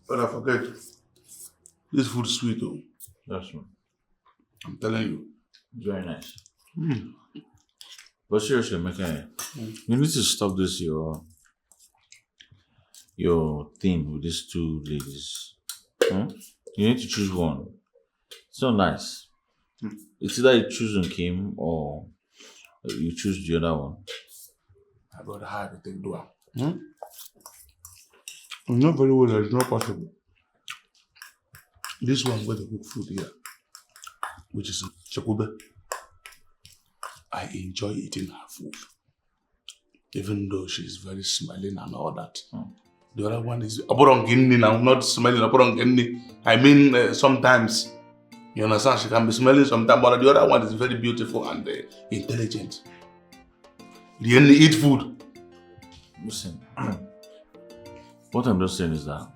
But I forget. This food is sweet though. That's right. I'm telling you. Very nice. But seriously, Mecca, you need to stop this your thing with these two ladies. You need to choose one. It's not nice. It's either you choose Kim or you choose the other one. I got how to take do it. Not very well, it's not possible. This one got a good food here, which is Chakube. I enjoy eating her food, even though she's very smelling and all that. The other one is I'm not smelling. I mean, sometimes, you understand, she can be smelling sometimes, but the other one is very beautiful and intelligent. They only eat food. Listen, what I'm just saying is that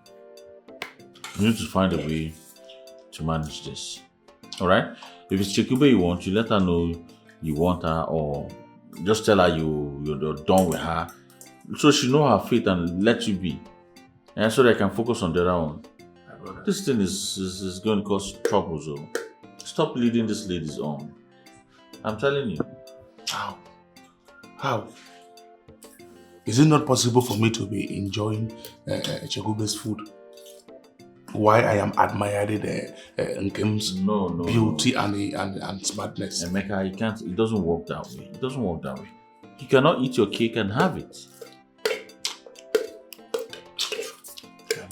you need to find a way to manage this. Alright? If it's Chekube you want, you let her know you want her, or just tell her you're done with her, so she know her fate and let you be. And so they can focus on the other one. This thing is going to cause trouble, so stop leading these ladies on. I'm telling you. How? Is it not possible for me to be enjoying Chegube's food while I am admiring Nkem's beauty and smartness? Emeka, you can't. It doesn't work that way. It doesn't work that way. You cannot eat your cake and have it.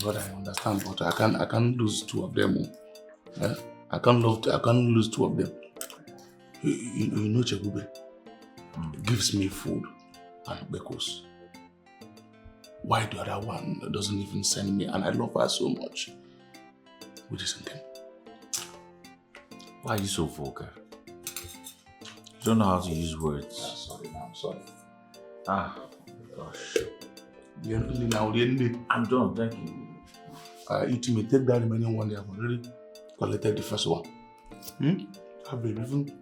But I understand, but I can't lose two of them. I can't lose two of them. You know, Chegube gives me food and Bcos. Why the other one doesn't even send me? And I love her so much. Which is Nkem. Why are you so vulgar? You don't know how to use words. I'm sorry. Gosh. I'm done, thank you. It may take that remaining one day. I've already collected the first one. I've been even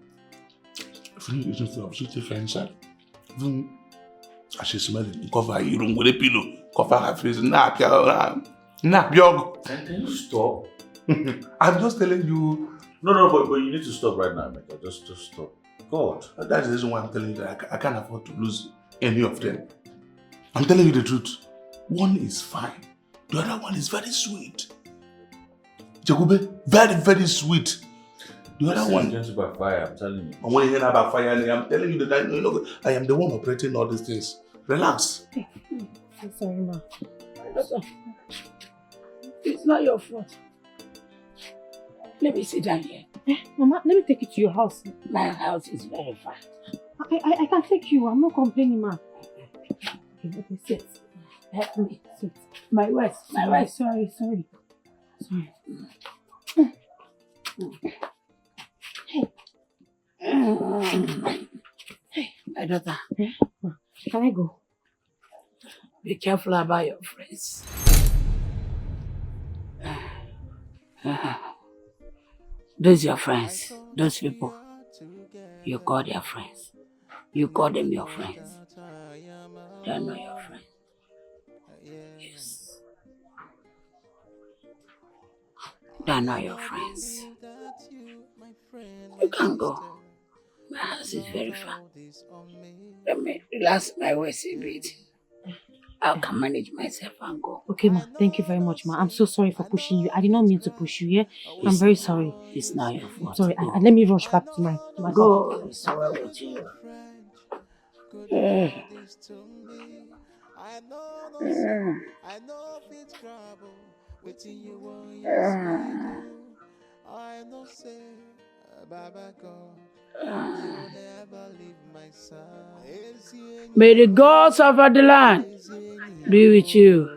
eating food. I'm still taking inside. Even as she smells it, cover her room with a pillow, cover her face. Can you stop? I'm just telling you. No, but you need to stop right now, Emeka. Just stop. God. That's the reason why I'm telling you that I can't afford to lose any of them. I'm telling you the truth. One is fine. The other one is very sweet. Chekube, very, very sweet. The other one. It's by fire, I'm telling you. And when you hear about fire, I'm telling you that I am the one operating all these things. Relax. I'm sorry, ma. It's not your fault. Let me sit down here. Mama, let me take you to your house. My house is very far. I can take you. I'm not complaining, ma. Okay, sit. Help me. Sit. My wife. Sorry. Hey, my daughter. Can I go? Be careful about your friends. Those your friends. Those people. You call their friends. You call them your friends. They are not your friends. Yes. They are not your friends. You can go. My house is very far. Let me relax my waist a bit. I can manage myself and go. Okay, ma. Thank you very much, ma. I'm so sorry for pushing you. I did not mean to push you, yeah? I'm very sorry. It's not your fault. Sorry, let me rush back to my go. It's well with you. May the gods of the land be with you.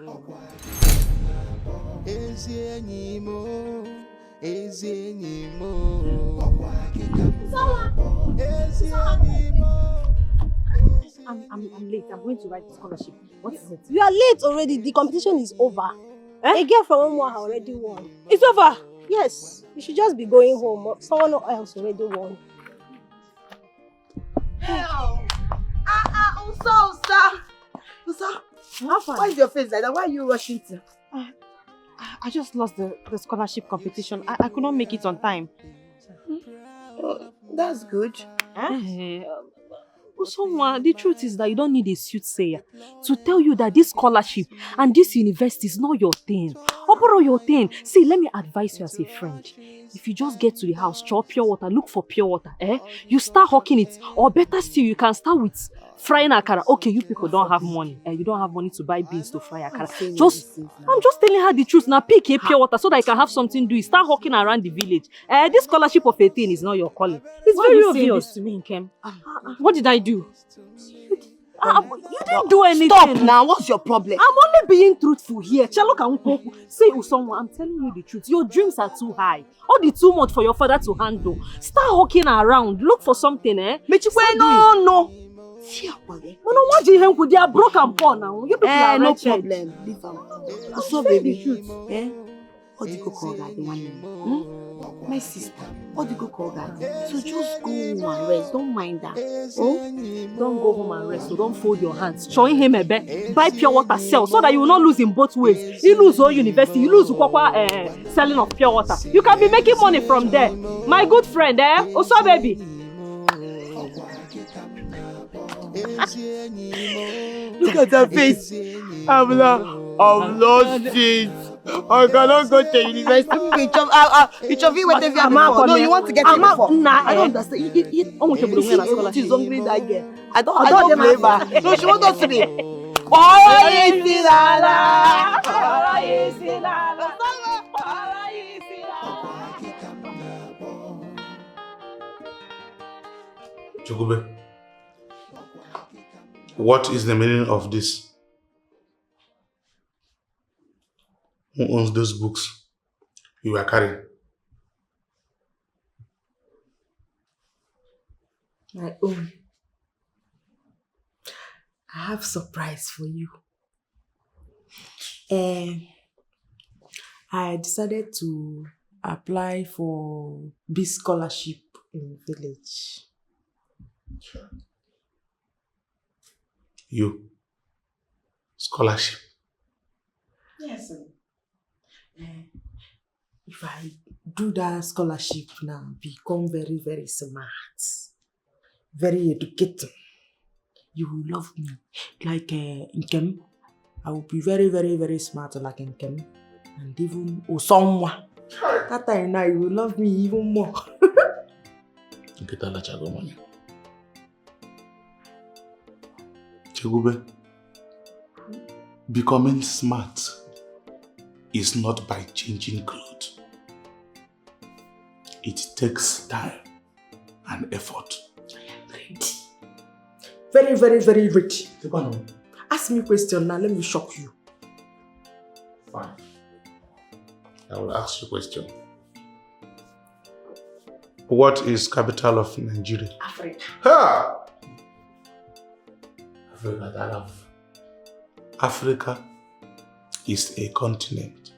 I'm late. I'm going to write the scholarship. What is it? You are late already. The competition is over. A girl from Omwa already won. It's over? Yes. You should just be going home. Someone else already won. Hell! Why is your face like that? Why are you rushing to? I just lost the scholarship competition. I could not make it on time. Oh, that's good. Someone, the truth is that you don't need a soothsayer to tell you that this scholarship and this university is not your thing. Or your thing. See, let me advise you as a friend. If you just get to the house, chop pure water, look for pure water, you start hawking it. Or better still, you can start with frying akara. Okay, you people don't have money. You don't have money to buy beans to fry akara. I'm just telling her the truth. Now pick a pure water so that you can have something to do. Start hawking around the village. This scholarship of 18 is not your calling. It's very obvious. To me, Nkem? What did I do? You didn't do anything. Stop now. What's your problem? I'm only being truthful here. See, Usonwa, I'm telling you the truth. Your dreams are too high. All the too much for your father to handle. Start hawking around. Look for something, No. No, what do you have? They are broke and poor now. You people are no wretched. problem. Leave them. So, baby. What do you go call that? The one my sister. What do you go call that? So just go home and rest. Don't mind that. Oh? Don't go home and rest. So don't fold your hands. Showing him a bed. Buy pure water, sell, so that you will not lose in both ways. You lose all university. You lose selling of pure water. You can be making money from there. My good friend, Also, baby. Look at her face. I've lost it. I cannot go to university. No, you want to get it before. Nah, I don't understand. She's hungry, that girl. I don't blame her. No, she wants us to be. Chukube, what is the meaning of this? Who owns those books you are carrying? My own. I have a surprise for you. I decided to apply for B scholarship in the village. You? Scholarship? Yes, sir. If I do that scholarship now, become very, very smart, very educated, you will love me. Like Nkem, I will be very, very, very smart like Nkem. And even Osonwa. That time now, you will love me even more. Chegube, becoming smart is not by changing clothes. It takes time and effort. I am ready. Very, very, very ready. Ask me a question now, let me shock you. Fine. I will ask you a question. What is capital of Nigeria? Africa. Ha! Africa is a continent,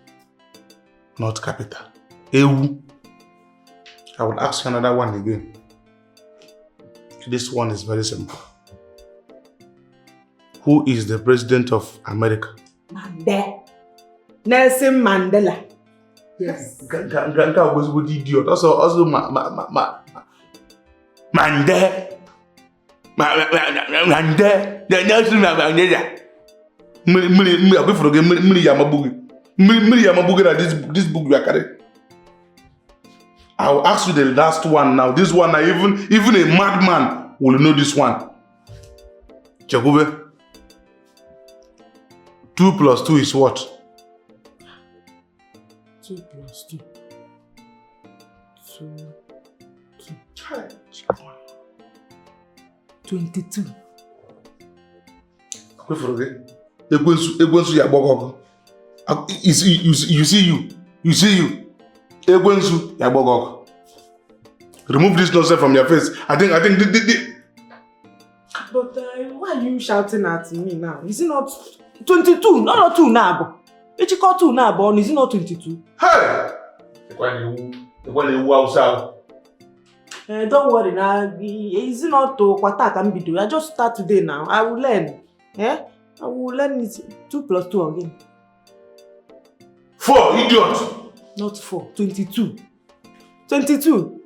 not capital. Ewu. I will ask you another one again. This one is very simple. Who is the president of America? Nelson Mandela. Yes. Grandpa was good idiot. Also Mandela. Mandela. The Nelson Mandela. This book you are carrying. I will ask you the last one now. This one, even a madman will know this one. Chakube. 2 + 2 is what? 2 + 2. 22. You see you. Remove this nonsense from your face. I think But why are you shouting at me now? Is it not 22? Not 2 now. It's called 2 now, is it not 22? Hey! Don't worry now. Is it not to Kwata can be doing? I just start today now. I will learn. Yeah? I will learn it 2 plus 2 again. 4, idiot! Not 4, 22. 22.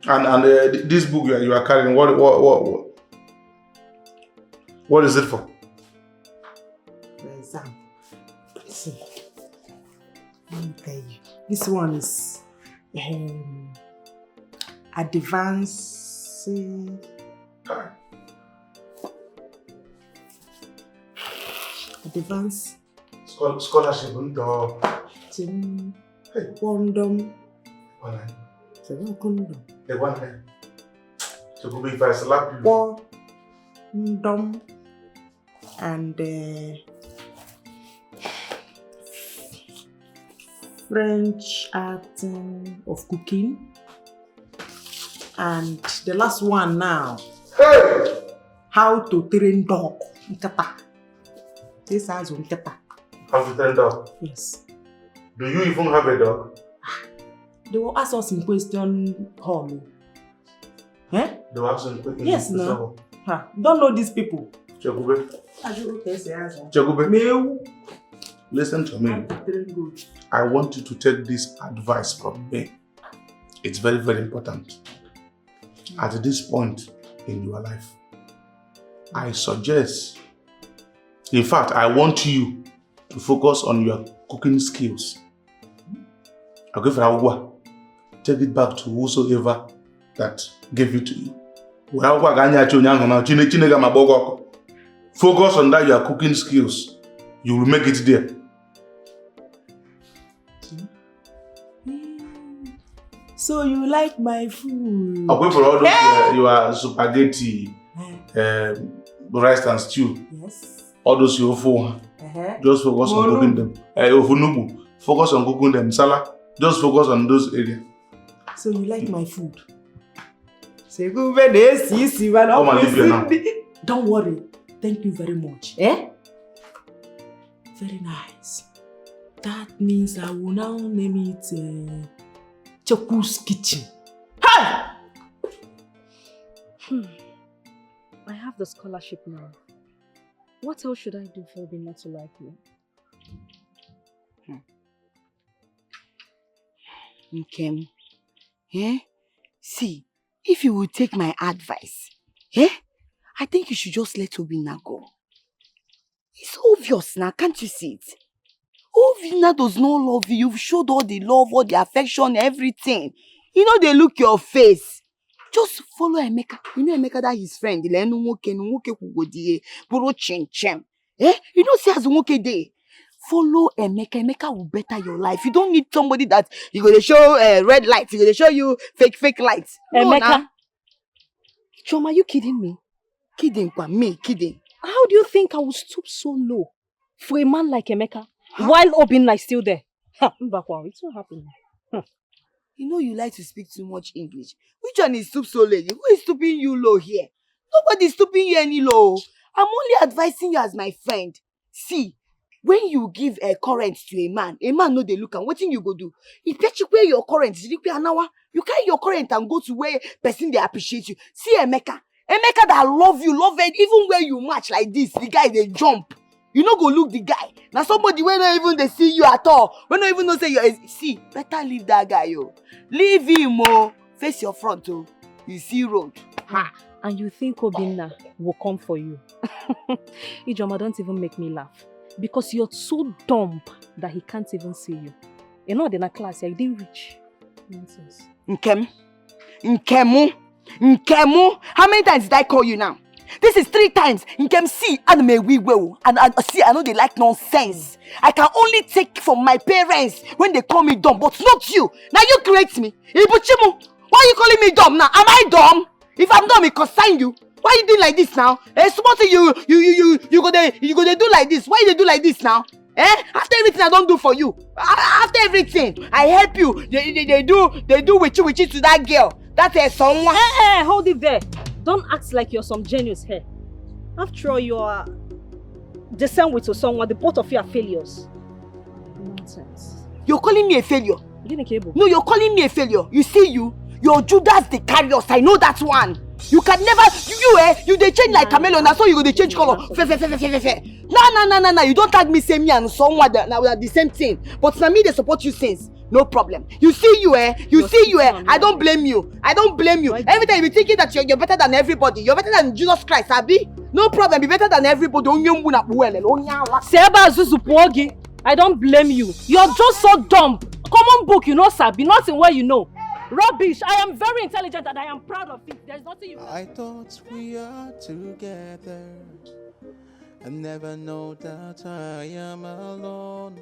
And this book you are carrying, what is it for? The exam. See, let me tell you. This one is advanced. Advanced Scholarship into condom. Condom. The one here. So could be if I slap you. Condom and French art of cooking. And the last one now. Hey! How to train dog. Nkata. This has nkata. How to train dog? Yes. Do you even have a dog? They will ask us in question hall. Eh? They will ask in question. Yes, no. Don't know these people. Chekube. Chekube. Listen to me. I want you to take this advice from me. It's very, very important. At this point in your life, I suggest, in fact, I want you to focus on your cooking skills. Okay, for take it back to whosoever that gave it to you. Focus on that your cooking skills. You will make it there. So you like my food? Away for all those your spaghetti, rice and stew. Yes. All those your phone. Just focus on cooking them. Focus on cooking them. Salad. Just focus on those areas. So you like my food? Come and live here now. Don't worry. Thank you very much. Eh? Very nice. That means I will now name it Choku's Kitchen. Hey! I have the scholarship now. What else should I do for Obi not to like me? Nkem, see, if you will take my advice, I think you should just let Obinna go. It's obvious now, can't you see it? Obinna does not love you. You've showed all the love, all the affection, everything. You know they look your face. Just follow Emeka. You know Emeka that his friend. You know see as Nwoke dey. Follow Emeka. Emeka will better your life. You don't need somebody that you gonna show red lights. You gonna show you fake lights. No, Emeka. Choma, are you kidding me? Kidding, me kidding. How do you think I will stoop so low for a man like Emeka while Obinna is still there? Mbakwa, it's not happening. You know you like to speak too much English. Which one is stoop so low? Who is stooping you low here? Nobody is stooping you any low. I'm only advising you as my friend. See, when you give a current to a man know they look and what thing you go do? If you wear your current, you carry your current and go to where person they appreciate you. See Emeka that love it, even where you match like this, the guy they jump. You no go look the guy. Now somebody when not even they see you at all. When not even know say you see, better leave that guy, yo. Leave him, face your front, you see road. And you think Obinna will come for you? Ijoma, don't even make me laugh. Because you're so dumb that he can't even see you. You know, in a class, you didn't reach. Nonsense. Nkemu, how many times did I call you now? This is 3 times. Nkem, see, and may we will. And see, I know they like nonsense. I can only take from my parents when they call me dumb, but not you. Now you correct me. Ibuchimu, why are you calling me dumb now? Am I dumb? If I'm dumb, it consign you. Why are you doing like this now? Supposing you gonna do like this. Why you do like this now? After everything I don't do for you. After everything, I help you. They do witchy to that girl. That's someone. Hey, hold it there. Don't act like you're some genius here. After all, you are the same with someone. The both of you are failures. Nonsense. You're calling me a failure? No, you're calling me a failure. You see you Your Judas they carry us. I know that one. You can never you they change like chameleon. That's how you go they change color. No. You don't tag me same me and someone that now we are the same thing. But for me they support you since. No problem. You see you I don't blame you. Every time you be thinking that you're better than everybody. You're better than Jesus Christ, Abi. No problem. Be better than everybody. I don't blame you. You're just so dumb. Common book, you know, Sabi. Nothing where you know. Rubbish. I am very intelligent and I am proud of it. There's nothing you can. I thought we are together. I never know that I am alone.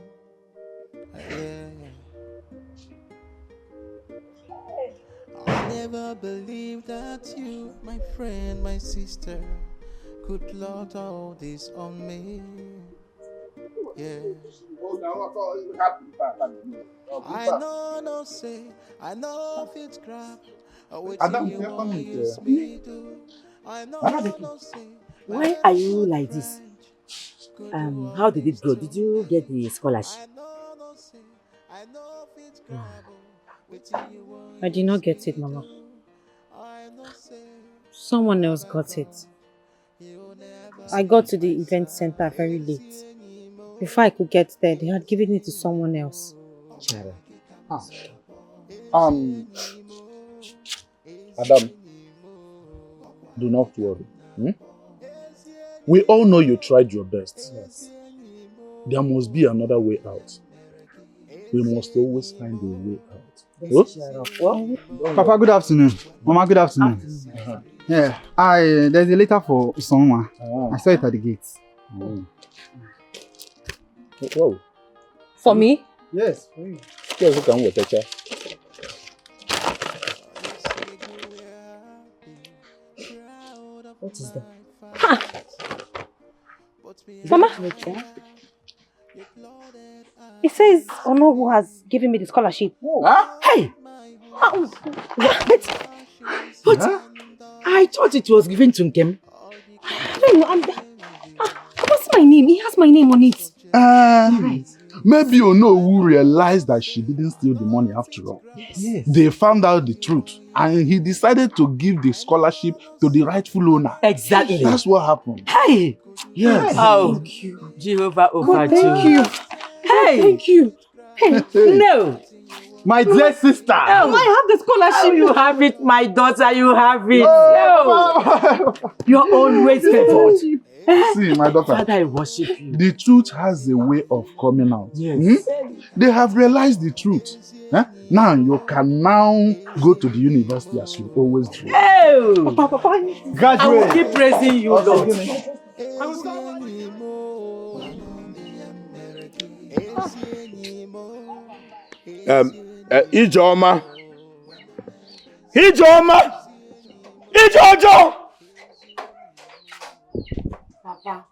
Yeah. I never believed that you, my friend, my sister, could lot all this on me. Yeah. I know if it's crap. Why are you like this? How did it go? Did you get the scholarship? I did not get it, Mama. Someone else got it. I got to the event center very late. Before I could get there, they had given it to someone else. Adam, do not worry. We all know you tried your best. Yes. There must be another way out. We must always find a way out. Well, Papa, good afternoon. Mama, good afternoon. Yeah, there's a letter for someone. I saw it at the gate. Whoa. For me? Yes, for you. Yes, you can wait, teacher. What is that? Ha! Mama? It says Onowu has given me the scholarship. Huh? Hey! But I thought it was given to Nkem. What's my name? He has my name on it. Maybe Onowu realized that she didn't steal the money after all. Yes. They found out the truth and he decided to give the scholarship to the rightful owner. Exactly. That's what happened. Hey! Yes. Oh, thank you. Jehovah over Thank you. Hey! Thank you. Hey! No! My dear sister! Oh, I have the scholarship. You have it, my daughter, you have it. Oh. You're always favored. See, my daughter. Father, I worship you. The truth has a way of coming out. Yes. They have realized the truth. Now you can go to the university as you always do. Oh! Papa, I will keep praising you, Lord. Ijeoma! Papa.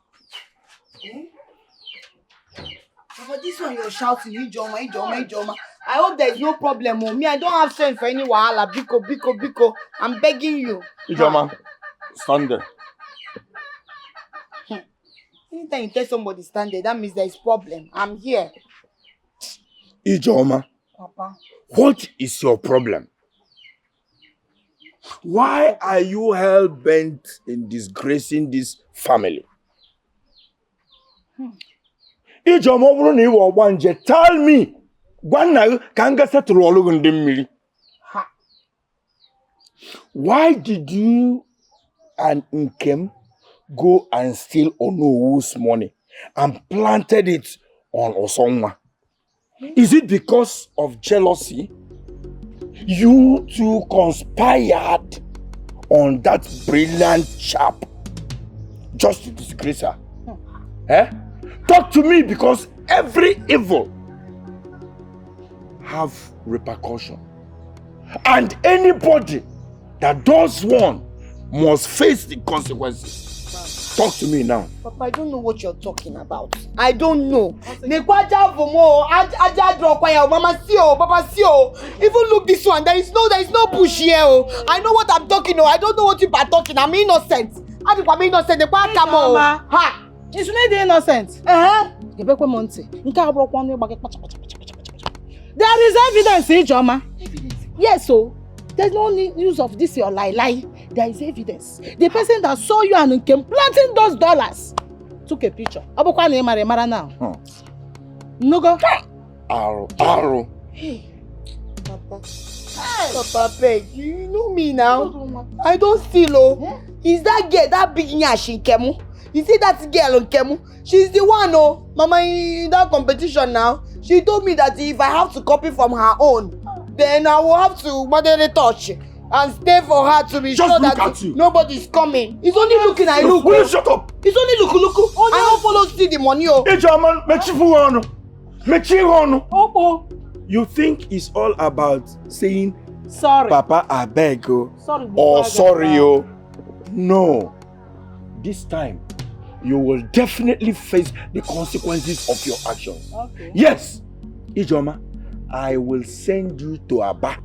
Papa, this one you're shouting, Ijeoma. I hope there is no problem. Me, I don't have sense for any wahala. Biko. I'm begging you. Ijeoma, stand there. Anytime you tell somebody stand there, that means there is problem. I'm here. Ijeoma, Papa. what is your problem? Why are you hell-bent in disgracing this family? Ijeoma, tell me. Why did you and Nkem go and steal Onowu's money and planted it on Osonwa? Is it because of jealousy? You two conspired on that brilliant chap just to disgrace her. Talk to me, because every evil have repercussion. And anybody that does one must face the consequences. Talk to me now. Papa, I don't know what you're talking about. I don't know. Even look this one. There is no bush here. I know what I'm talking. I don't know what you are talking. I'm innocent. I'm innocent. Ha! Is not innocent. There is evidence, Ijeoma. Yes, so There's no use of this your lie. There is evidence. The person that saw you and Nkem planting those dollars took a picture. Abukwa na mara now. No go. Arrow. Hey, Papa. Hey. Papa, beg. You know me now. I don't steal, oh. Is that girl, that big nyash Nkemu? You see that girl Nkemu? She's the one, oh. Mama, in that competition now, she told me that if I have to copy from her own, then I will have to moderate touch and stay for her to be sure that nobody's coming. It's only looking I look. Will you shut up? It's only look. I don't follow see the money, oh. Hey, German, you think it's all about saying sorry, Papa, I beg you, sorry, or sorry, you? No. This time, you will definitely face the consequences of your actions. Okay. Yes, Ijoma, I will send you to Aba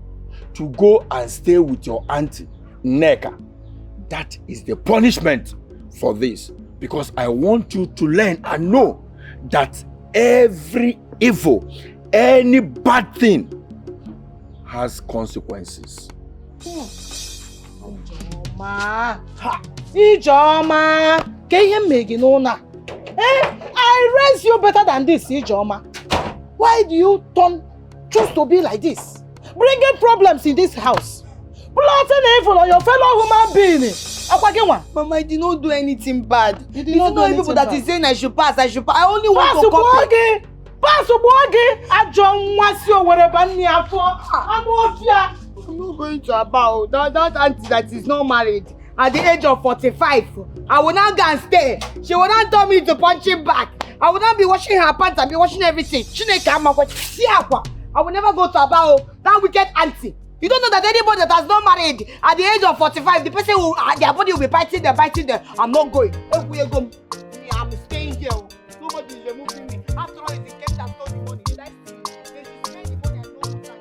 to go and stay with your auntie, Neka. That is the punishment for this. Because I want you to learn and know that every evil, any bad thing has consequences. Ijoma, can you make it known? I raise you better than this, Ijoma. Why do you choose to be like this? Bringing problems in this house. Plotting evil on your fellow human being. Mama, I did not do anything bad. You did not do anything people bad. That is saying I should pass. I only want to copy. I'm not going to about that auntie that is not married at the age of 45. I will not go and stay. She will not tell me to punch him back. I will not be washing her pants and be washing everything. I will never go to about that wicked auntie. You don't know that anybody that has not married at the age of 45, the person who their body will be biting them. I'm not going. I'm staying here. Nobody is removing me. After all, it's the game that stole the money. Did I see? They should spend the money and no one can.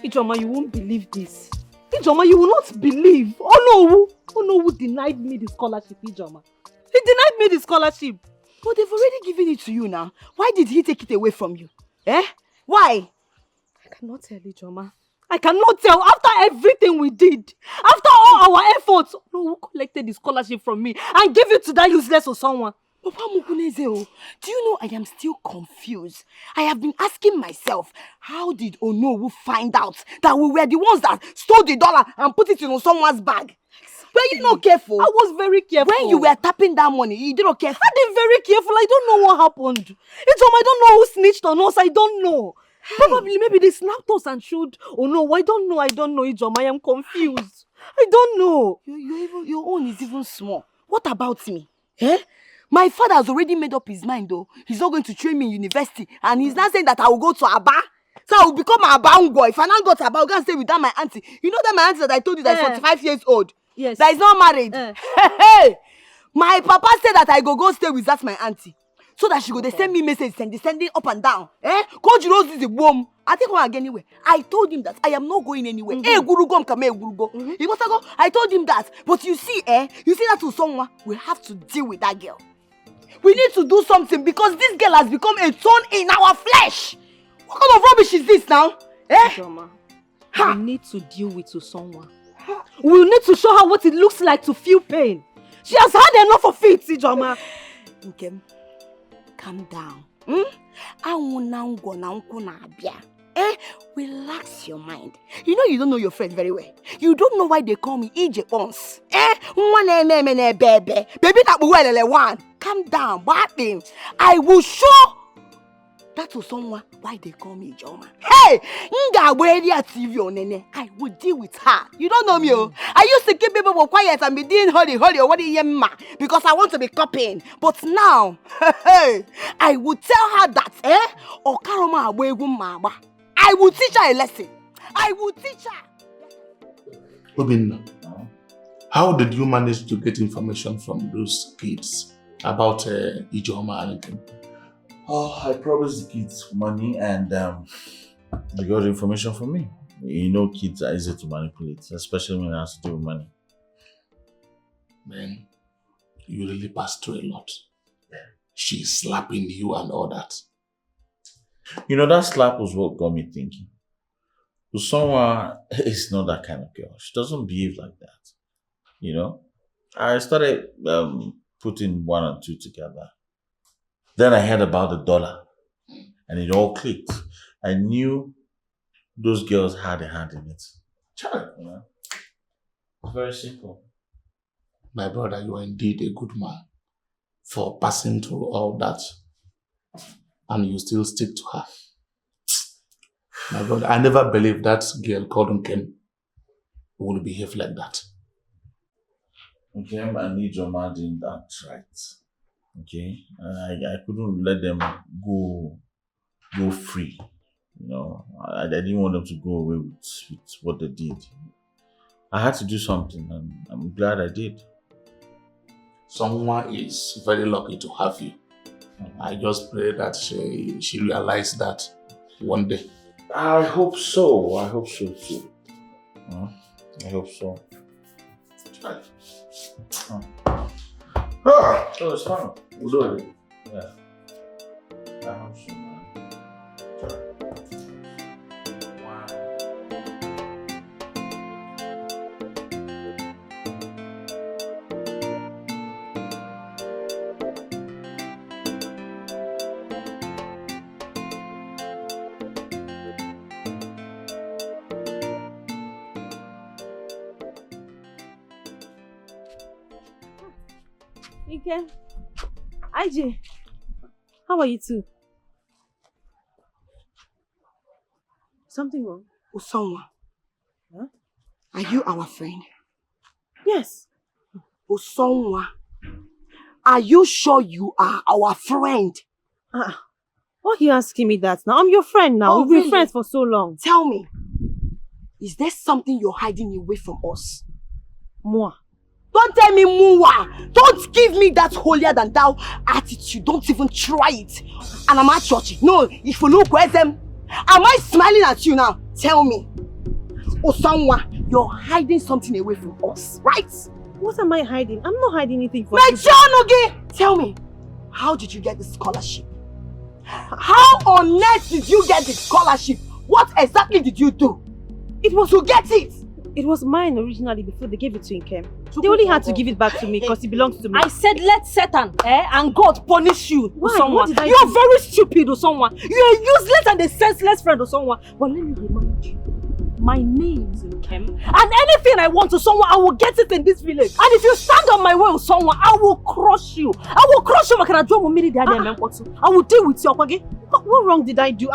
Ijoma, you won't believe this. Ijoma, you will not believe. Oh no, who denied me the scholarship, Ijoma? He denied me the scholarship. But they've already given it to you now. Why did he take it away from you? Why? I cannot tell, Ijoma. I cannot tell. After everything we did, after all our efforts, who collected the scholarship from me and gave it to that useless or someone? Papa Mukuneze, do you know I am still confused? I have been asking myself, how did Onowu find out that we were the ones that stole the dollar and put it in someone's bag? Were you not careful? I was very careful. When you were tapping that money, you did not careful. I did very careful. I don't know what happened. I don't know who snitched on us. I don't know. Hey. Probably maybe they snapped us and showed. Oh no, I don't know, Ijoma. I am confused. I don't know. Your own is even small. What about me? My father has already made up his mind though. He's not going to train me in university. And he's not saying that I will go to Aba. So I will become a Aba boy. If I not go to Aba, I'll go and stay with that my auntie. You know that my auntie that I told you that is 45 years old? Yes. That is not married. Hey! My papa said that I go stay with that my auntie. So that she go send me message sending up and down. Coach Rose is a bomb. I think one again anyway. I told him that I am not going anywhere. Guru go, come here, Guru go. He must go. I told him that. But you see that to someone, we have to deal with that girl. We need to do something because this girl has become a thorn in our flesh. What kind of rubbish is this now? Ijoma, we need to deal with someone. We need to show her what it looks like to feel pain. She has had enough of it, Ijoma. Nkem, calm down. Relax your mind. You know you don't know your friend very well. You don't know why they call me EJ Ons. Baby that one. Calm down, bad. I will show that to someone why they call me Ijoma. Hey! TV on Nene. I will deal with her. You don't know me. I used to keep people quiet and be doing holy or what because I want to be copying. But now, I will tell her that I will teach her a lesson. I will teach her. Obinna, how did you manage to get information from those kids about Ijoma and him? Oh, I promised the kids money and they got information from me. You know, kids are easy to manipulate, especially when it has to do with money. Man, you really passed through a lot. She's slapping you and all that. You know, that slap was what got me thinking. Someone is not that kind of girl. She doesn't behave like that. You know? I started putting one and two together. Then I heard about the dollar. And it all clicked. I knew those girls had a hand in it. You know? It's very simple. My brother, you are indeed a good man for passing through all that. And you still stick to her. My brother, I never believed that girl called Nkem would behave like that. Nkem and Nijoma did that right. Okay? I couldn't let them go free. You know, I didn't want them to go away with what they did. I had to do something and I'm glad I did. Someone is very lucky to have you. I just pray that she realized that one day. I hope so. I hope so too. I hope so. So it's fun. We'll do it. Yeah. I hope so, man. Okay. IJ, how are you too? Something wrong? Osonwa. Huh? Are you our friend? Yes. Osonwa. Are you sure you are our friend? Why are you asking me that now? I'm your friend now. We've been friends for so long. Tell me, is there something you're hiding away from us? Moi. Don't tell me Muwa. Don't give me that holier than thou attitude. Don't even try it. And I'm at church. No, if you look where them, am I smiling at you now? Tell me. Osonwa, you're hiding something away from us, right? What am I hiding? I'm not hiding anything from you. Tell me, how did you get the scholarship? How on earth did you get the scholarship? What exactly did you do? It was to get it. It was mine originally before they gave it to Nkem. They only had to give it back to me because it belongs to me. I said let Satan and God punish you. Why? Someone. What did I You're do? very stupid or someone. You're a useless and a senseless friend or someone. But let me remind you, my name is Nkem. And anything I want to someone, I will get it in this village. And if you stand on my way with someone, I will crush you. I will crush you. I will deal with you. Okay? What wrong did I do? You're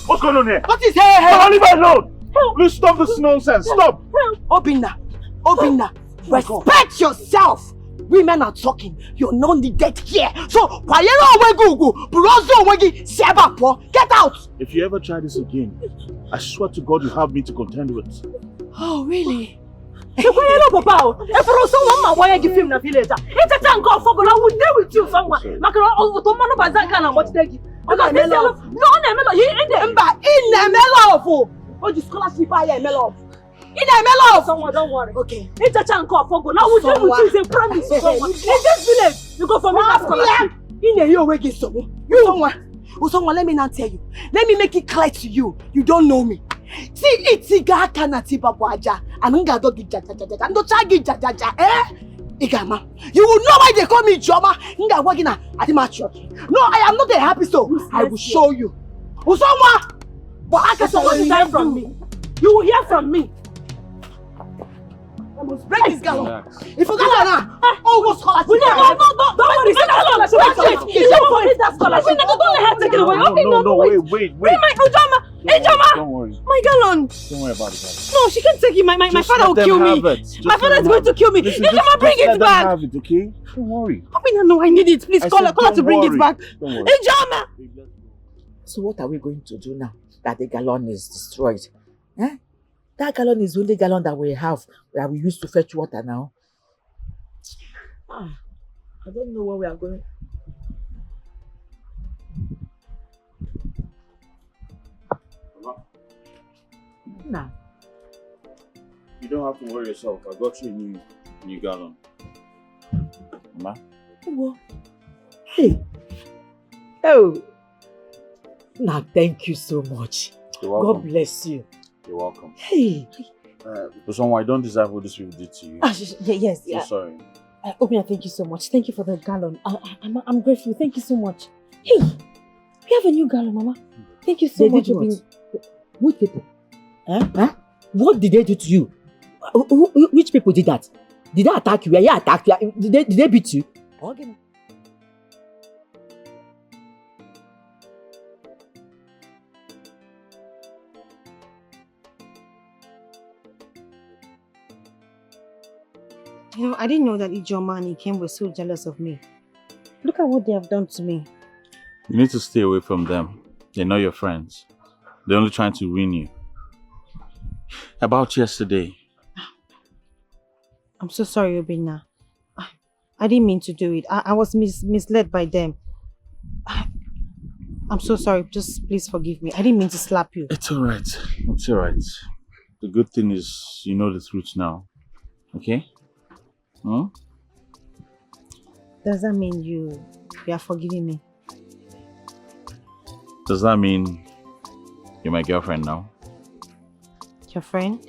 What's going on here? What is Leave me alone! Please stop this nonsense. Stop! Obinna, respect yourself. Women are talking. You're not needed here. So, get out. If you ever try this again, I swear to God you have me to contend with. Oh, really? I will deal with you someone. Someone, don't worry. Okay. It's a chance of Fogo. Now we deal with you. Promise. In this village, you go for me. Someone, let me now tell you. Let me make it clear to you. You don't know me. See, it's Iga Kanati Babuaja. And Nga Dogi Jaja. And Dochagi Jaja. Igama. You will know why they call me Joma. Nga Wagina at my church. No, I am not a happy soul. I will show you. Usoma! But I can hear from me. You will hear from me. I must break this girl up. If you got her, what's scholarship? No, don't worry. Don't Wait. Don't worry. My gallon. Don't worry about it. No, she can't take it. My father will kill me. My father is going to kill me. Ijoma, bring it back. Have it, okay? Don't worry. No, I need it. Please call her to bring it back. Ijoma. So what are we going to do now that the gallon is destroyed? That gallon is the only gallon that we have that we used to fetch water now. I don't know where we are going. Nah. You don't have to worry yourself. I got you a new gallon. Mama? What? Hey. Oh. Nah, thank you so much. You're welcome. God bless you. You're welcome. Hey. But someone, I don't deserve what this people did to you. Yes. So sorry. Obina, thank you so much. Thank you for the gallon. I'm grateful. Thank you so much. Hey, we have a new gallon, Mama. Thank you so much. Which people? Huh? What did they do to you? Which people did that? Did they attack you? Were you attacked? Did they beat you? Okay. You know, I didn't know that Ijoma and Ikem were so jealous of me. Look at what they have done to me. You need to stay away from them. They're not your friends. They're only trying to win you. About yesterday. I'm so sorry, Obina. I didn't mean to do it. I was misled by them. I'm so sorry. Just please forgive me. I didn't mean to slap you. It's alright. It's alright. The good thing is you know the truth now. Okay? Hmm? Does that mean you are forgiving me? Does that mean you're my girlfriend now? Your friend?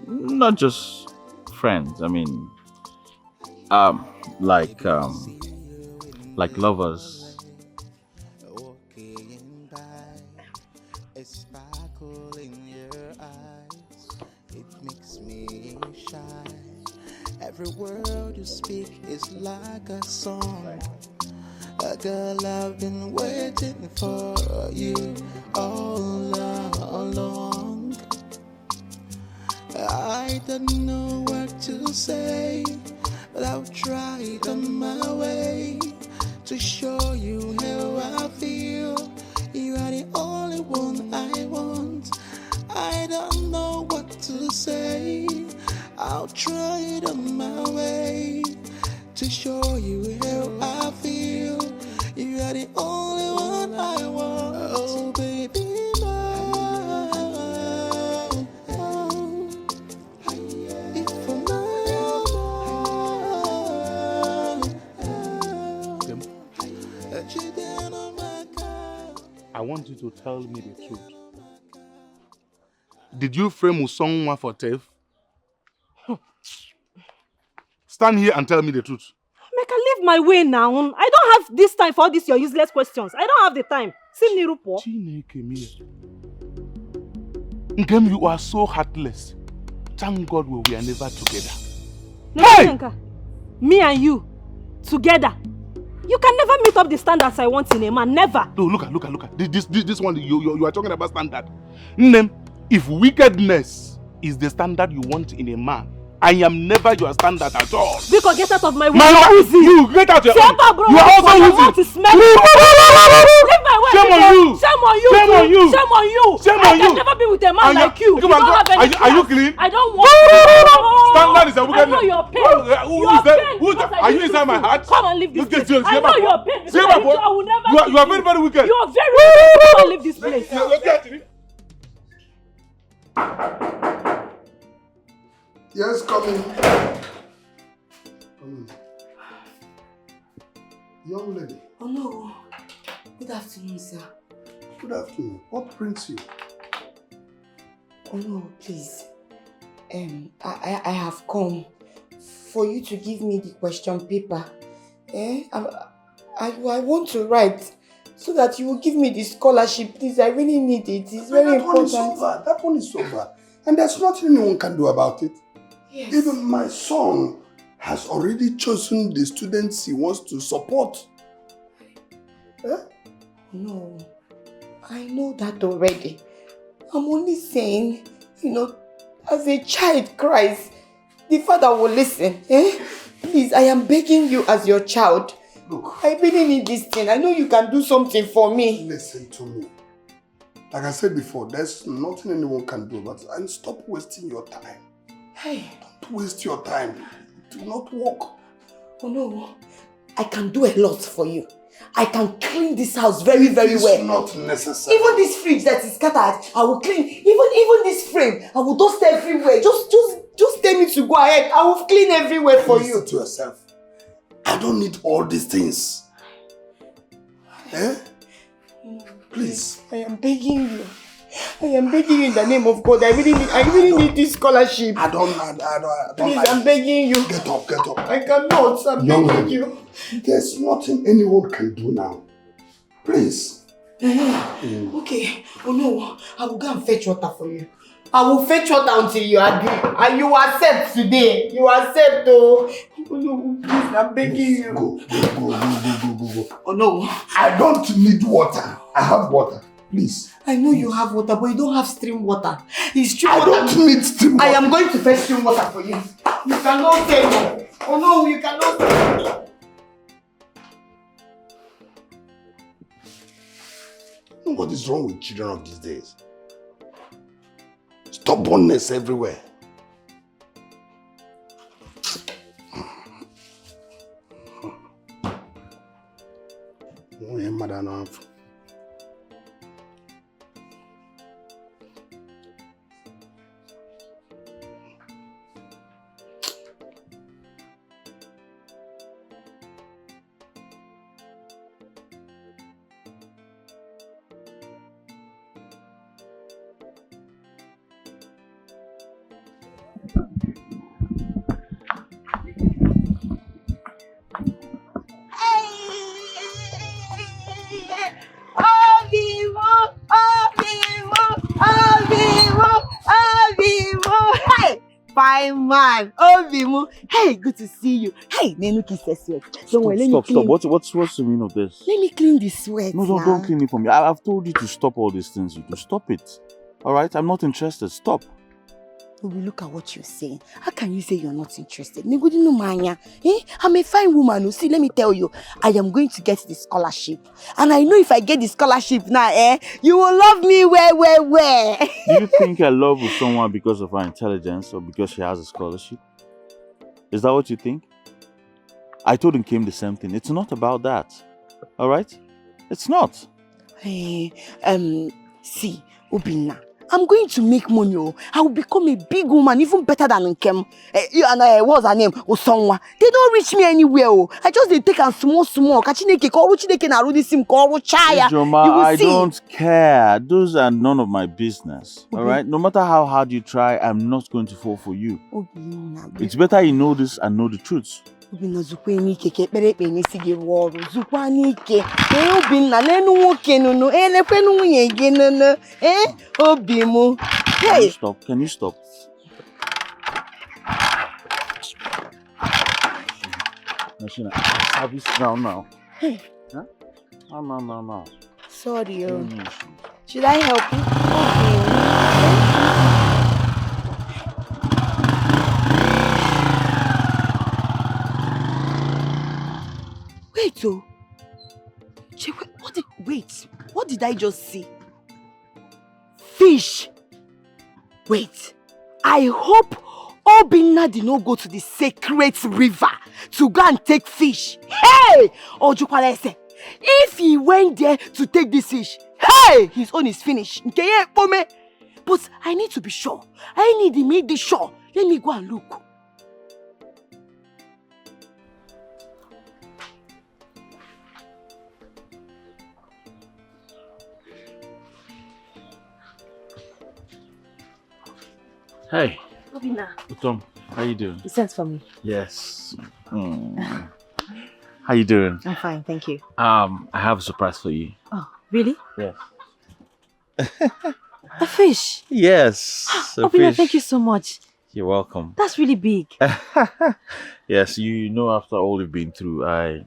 Not just friends. I mean, like lovers. Every word you speak is like a song. A girl, I've been waiting for you all along. I don't know what to say, but I'll try it on my way to show you how I feel. You are the only one I want. I don't know what to say. I'll try it on my way to show you how I feel. You are the only one I want. Oh, baby, I want you to tell me the truth. Did you frame Usongwa for theft? Stand here and tell me the truth. Make I leave my way now. I don't have this time for all these your useless questions. I don't have the time. See me, Rupo. Nkem, you are so heartless. Thank God we are never together. Hey! Me and you together. You can never meet up the standards I want in a man. Never. No, look at. This one, you are talking about standard. Nkem, if wickedness is the standard you want in a man, I am never your standard at all. Bcos, get out of my way. You get out your own. Bro, you are also losing. Leave my way. Shame on you. Shame on you. Shame on you. Shame on you. Shame on I you. can never be with a man like you. You don't have any are you clean? I don't want Standard is a wickedness. I know your pain. Are you inside my heart? Come and leave this place. I know your pain. I will never. You are very, very wicked. You are very wicked. Come and leave this place. Yes, come in. Young lady. Oh no. Good afternoon, sir. Good afternoon. What brings you? Oh no, please. I have come for you to give me the question paper. I want to write so that you will give me the scholarship, please. I really need it. It's very important. That one is over. And there's nothing anyone can do about it. Yes. Even my son has already chosen the students he wants to support. No, I know that already. I'm only saying, as a child cries, the father will listen. Please, I am begging you as your child. Look. I really need this thing. I know you can do something for me. Listen to me. Like I said before, there's nothing anyone can do about it. And stop wasting your time. Hey. Don't waste your time. Do not work. Oh no. I can do a lot for you. I can clean this house very, very well. It's not necessary. Even this fridge that is scattered, I will clean. Even this frame, I will dust everywhere. Just tell me to go ahead. I will clean everywhere for you. Listen to yourself. I don't need all these things. Eh? Please. I am begging you. I am begging you in the name of God. I really need this scholarship. I don't Please, like I'm begging you. Get up, get up. I cannot. I'm begging you. There's nothing anyone can do now. Please. Okay. Oh no. I will go and fetch water for you. I will fetch water until you agree. And you accept today. You accept, oh. Oh no, please, I'm begging you. Go. Oh no. I don't need water. I have water. Please. I know you have water, but you don't have stream water. It's stream water. I don't need stream water. I am going to fetch stream water for you. You cannot say no. Oh no, you cannot say no. What is wrong with children of these days? Stubbornness everywhere. Fine man, Obimu. Hey, good to see you. Hey, Nenu kiss the sweat. Don't worry, let me clean. Stop. What's the meaning of this? Let me clean the sweat. No, don't clean it for me. I've told you to stop all these things. You do stop it. All right, I'm not interested. Stop. Obi, look at what you're saying. How can you say you're not interested? I'm a fine woman. See, let me tell you, I am going to get the scholarship. And I know if I get the scholarship now, you will love me where. Do you think I love with someone because of her intelligence or because she has a scholarship? Is that what you think? I told him came the same thing. It's not about that. All right? It's not. See, Obina. I'm going to make money. I will become a big woman, even better than Nkem. What's her name? Osonwa. They don't reach me anywhere. I just they take and small. Ijoma, I don't care. Those are none of my business. All right? No matter how hard you try, I'm not going to fall for you. It's better you know this and know the truth. Obinna zukwenike kekpere ekpe isi gị rụọ ọrụ zukwanike Obinna n'enu nwoke nunu elekwenu nwunye gị nunu obi mu. Hey, Can you stop? Machina, have you sit down now? Hey. Huh? No. Sorry, should I help you? Wait, what did I just see? Fish. Wait, I hope Obinna did not go to the sacred river to go and take fish. Hey! Ojukwalese, if he went there to take this fish, hey! His own is finished. But I need to be sure. I need to make this sure. Let me go and look. Hey. Obinna. Utom, how you doing? You sent for me. Yes. How you doing? I'm fine, thank you. I have a surprise for you. Oh, really? Yeah. A fish? Yes. Obinna, thank you so much. You're welcome. That's really big. Yes, you know, after all you've been through, I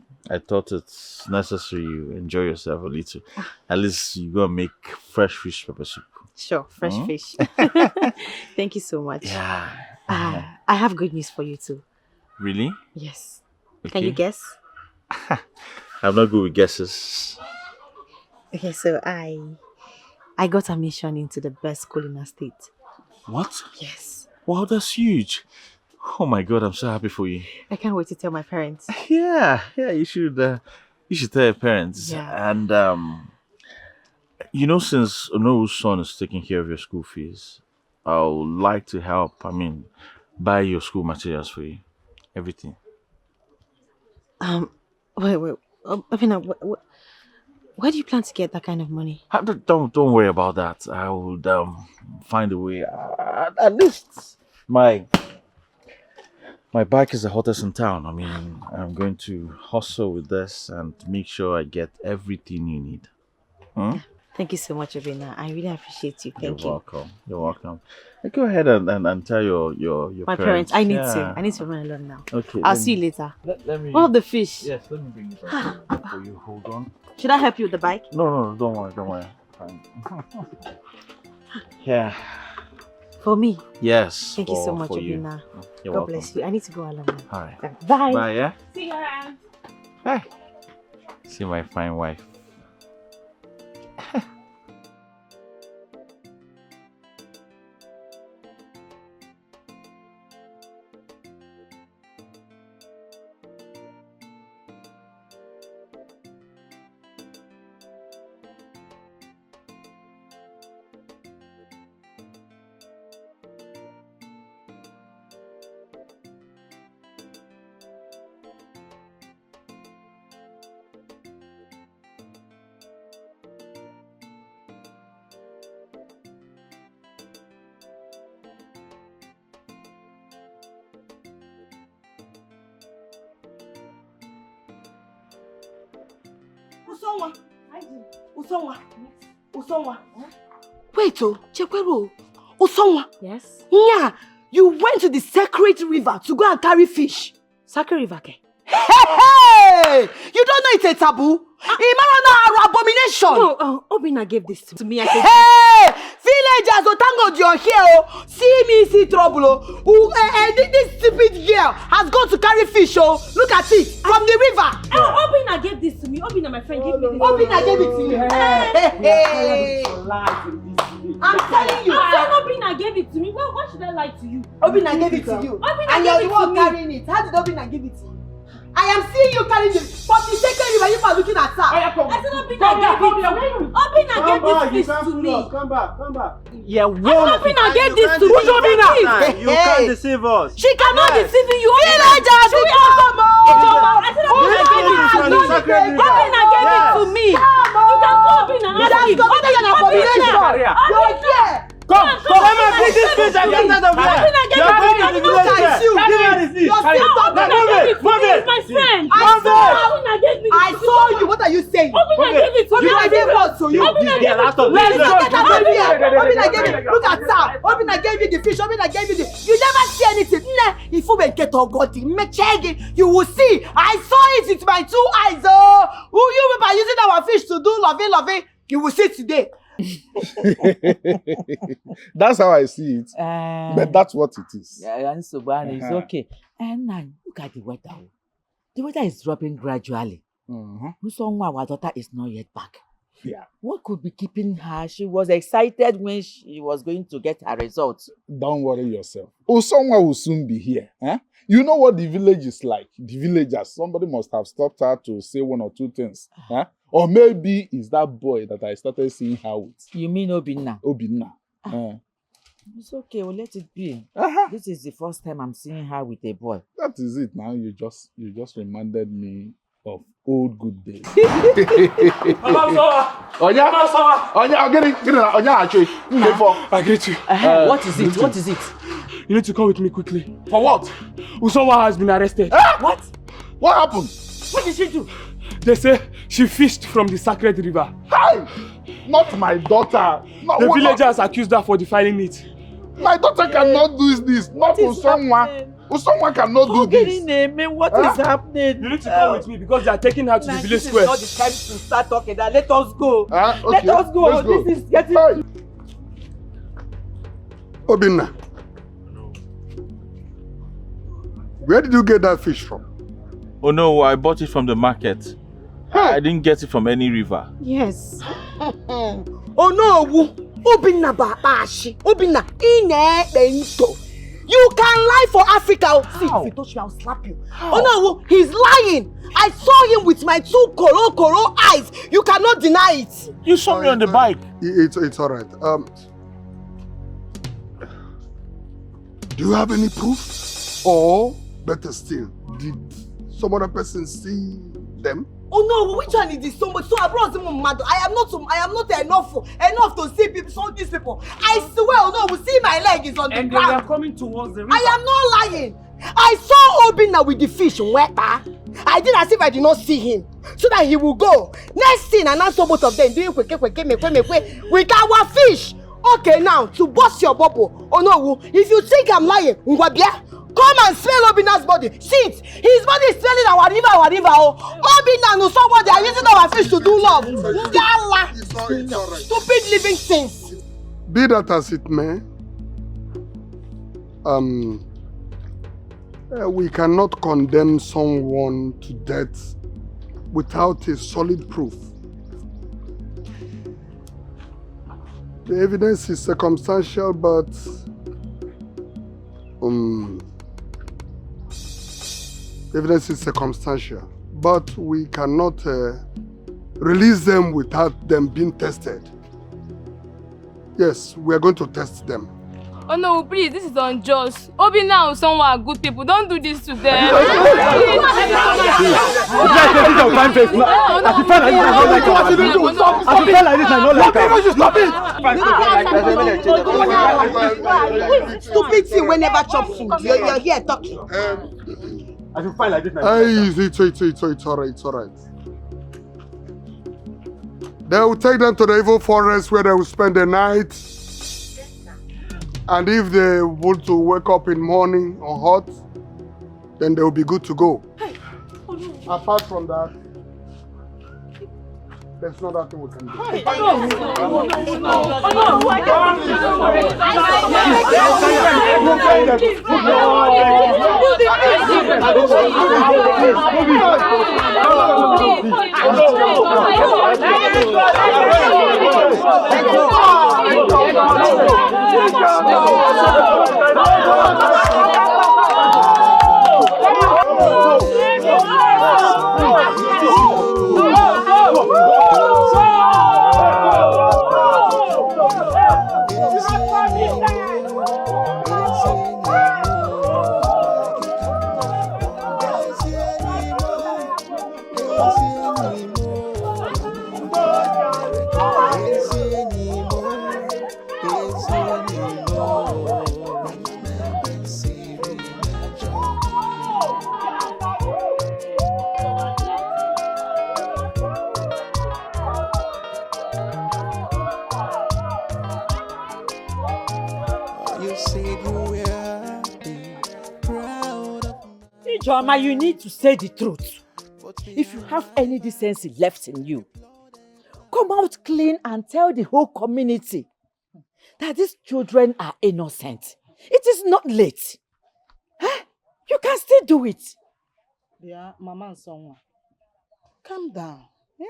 thought it's necessary you enjoy yourself a little. At least you go and make fresh fish pepper soup. Sure, fresh fish. Thank you so much. Yeah. I have good news for you too. Really? Yes. Okay. Can you guess? I'm not good with guesses. Okay, so I I got admission into the best school in our state. What? Yes. Wow, that's huge. Oh my God, I'm so happy for you. I can't wait to tell my parents. Yeah, you should tell your parents. Yeah. And since Onoru's son is taking care of your school fees, I would like to help. Buy your school materials for you, everything. Wait. Where do you plan to get that kind of money? Don't worry about that. I would find a way. At least my bike is the hottest in town. I'm going to hustle with this and make sure I get everything you need. Thank you so much, Obina. I really appreciate you. Thank you. You're welcome. Go ahead and tell your my parents. I need to run alone now. Okay. I'll see you later. Let me. What of the fish? Yes, let me bring it back for you. Hold on. Should I help you with the bike? No, don't worry. Fine. Yeah. For me? Yes. Thank you so much, Obina. You're God welcome. bless you. I need to go alone now. All right. Bye. Bye, yeah? See you around. Bye. See my fine wife. Usonwa. Wait, Chekwero. Usonwa. Yes? Yeah, you went to the sacred river to go and carry fish. Sacred river, ke? Hey! You don't know it's a taboo? Imarana abomination. No, Obina gave this to me. Hey! Villagers, Otango, you're here. See me, see trouble. This stupid girl has gone to carry fish. Look at it from the river. Obina gave this to me. Obina, my friend, gave me this. Obina gave it to you. Hey! I'm telling you. Obina gave it to me. Why should I lie to you? Obina gave it to you. And you're the one carrying it. How did Obina give it to you? I am seeing you carrying it. From the second river, you are looking at her. I said Obina gave it to me. Obina gave this fish to me. Come back. Yeah, Obina gave this to me. Who's Obina? You can't deceive us. She cannot deceive you. Villagers, I said Obina gave it to me. Obina gave it to me. You can call Obina and ask him. Obina. Come and bring this fish and get out of here. You're going to the village there. Carry her the fish. Move it. My friend. I saw you. What are you saying? Obina gave it to me. Obina gave what to you? Obina gave it to me. Obina gave it. Look at her. Obina gave you the fish. Obina gave you the. You never see anything. If you will get a you will see. I saw it with my 2 eyes. Who you by using our fish to do lovey? You will see today. That's how I see it. But that's what it is. Yeah, and so it's okay. And now look at the weather. The weather is dropping gradually. Our daughter is not yet back. Yeah. What could be keeping her? She was excited when she was going to get her results. Don't worry yourself. Someone will soon be here. You know what the village is like. The villagers, somebody must have stopped her to say 1 or 2 things. Or maybe it's that boy that I started seeing her with. You mean Obina? Obina. It's okay, well, let it be. This is the first time I'm seeing her with a boy. That is it now. You just reminded me of old good days. I'll get it. I get you. What is it? What is it? You need to come with me quickly. For what? Usowa has been arrested. What? What happened? What did she do? They say she fished from the sacred river. Hi! Not my daughter. The villagers accused her for defiling it. My daughter cannot do this. Not Usonwa. Usonwa cannot do this. What is happening? You need to come with me because they are taking her to the village square. This is not the time to start talking. Now let us go. Okay. Let us go. Let's go. This is getting... Obina, where did you get that fish from? Oh no, I bought it from the market. I didn't get it from any river. Yes. Oh no, Obinna Babashi, Obinna Ine. You can lie for Africa. See, if you touch me, I'll slap you. How? Oh no, he's lying. I saw him with my 2 koro eyes. You cannot deny it. You saw me on the bike. It's all right. Do you have any proof? Or better still, did some other person see them? Oh no, which one is this? Somebody so I brought them mad. I am not enough to see people, some these people. I swear, oh no, we see my leg is on the ground. And they are coming towards the river. I am not lying. I saw Obinna with the fish in water. I did as if I did not see him. So that he will go. Next thing, and I saw both of them doing with our fish. Okay, now, to bust your bubble. Oh no, if you think I'm lying, come and smell Obinna's body. See it. His body is smelling our river. Obinna knows someone they are using our fish to do love. It's all right. Stupid living things. Be that as it may, we cannot condemn someone to death without a solid proof. The evidence is circumstantial, but we cannot release them without them being tested. Yes, we are going to test them. Oh no, please, this is unjust. Obinna and someone are good people. Don't do this to them. Stupid thing we never chop food. You're here talking. I should fight like this. It's all right. They will take them to the evil forest where they will spend the night. And if they want to wake up in morning or hot, then they will be good to go. Apart from that, there's no other thing we can Mama, you need to say the truth. If you have any decency left in you, come out clean and tell the whole community that these children are innocent. It is not late. Huh? You can still do it. Yeah, Mama and someone. Calm down. Eh?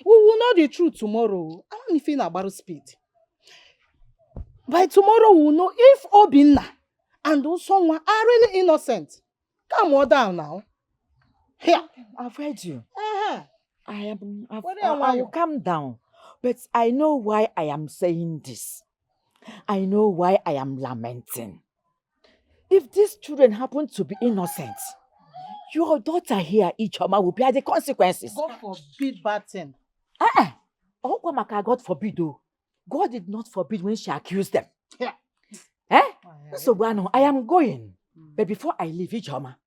We will know the truth tomorrow. I don't feel about speed. By tomorrow, we will know if Obinna and someone are really innocent. Calm down now. Here. I've heard you. I will calm down. But I know why I am saying this. I know why I am lamenting. If these children happen to be innocent, your daughter here, Ichoma, will bear the consequences. God forbid bad thing. God forbid, though. God did not forbid when she accused them. Yeah. So, I am going. But before I leave, Ichoma,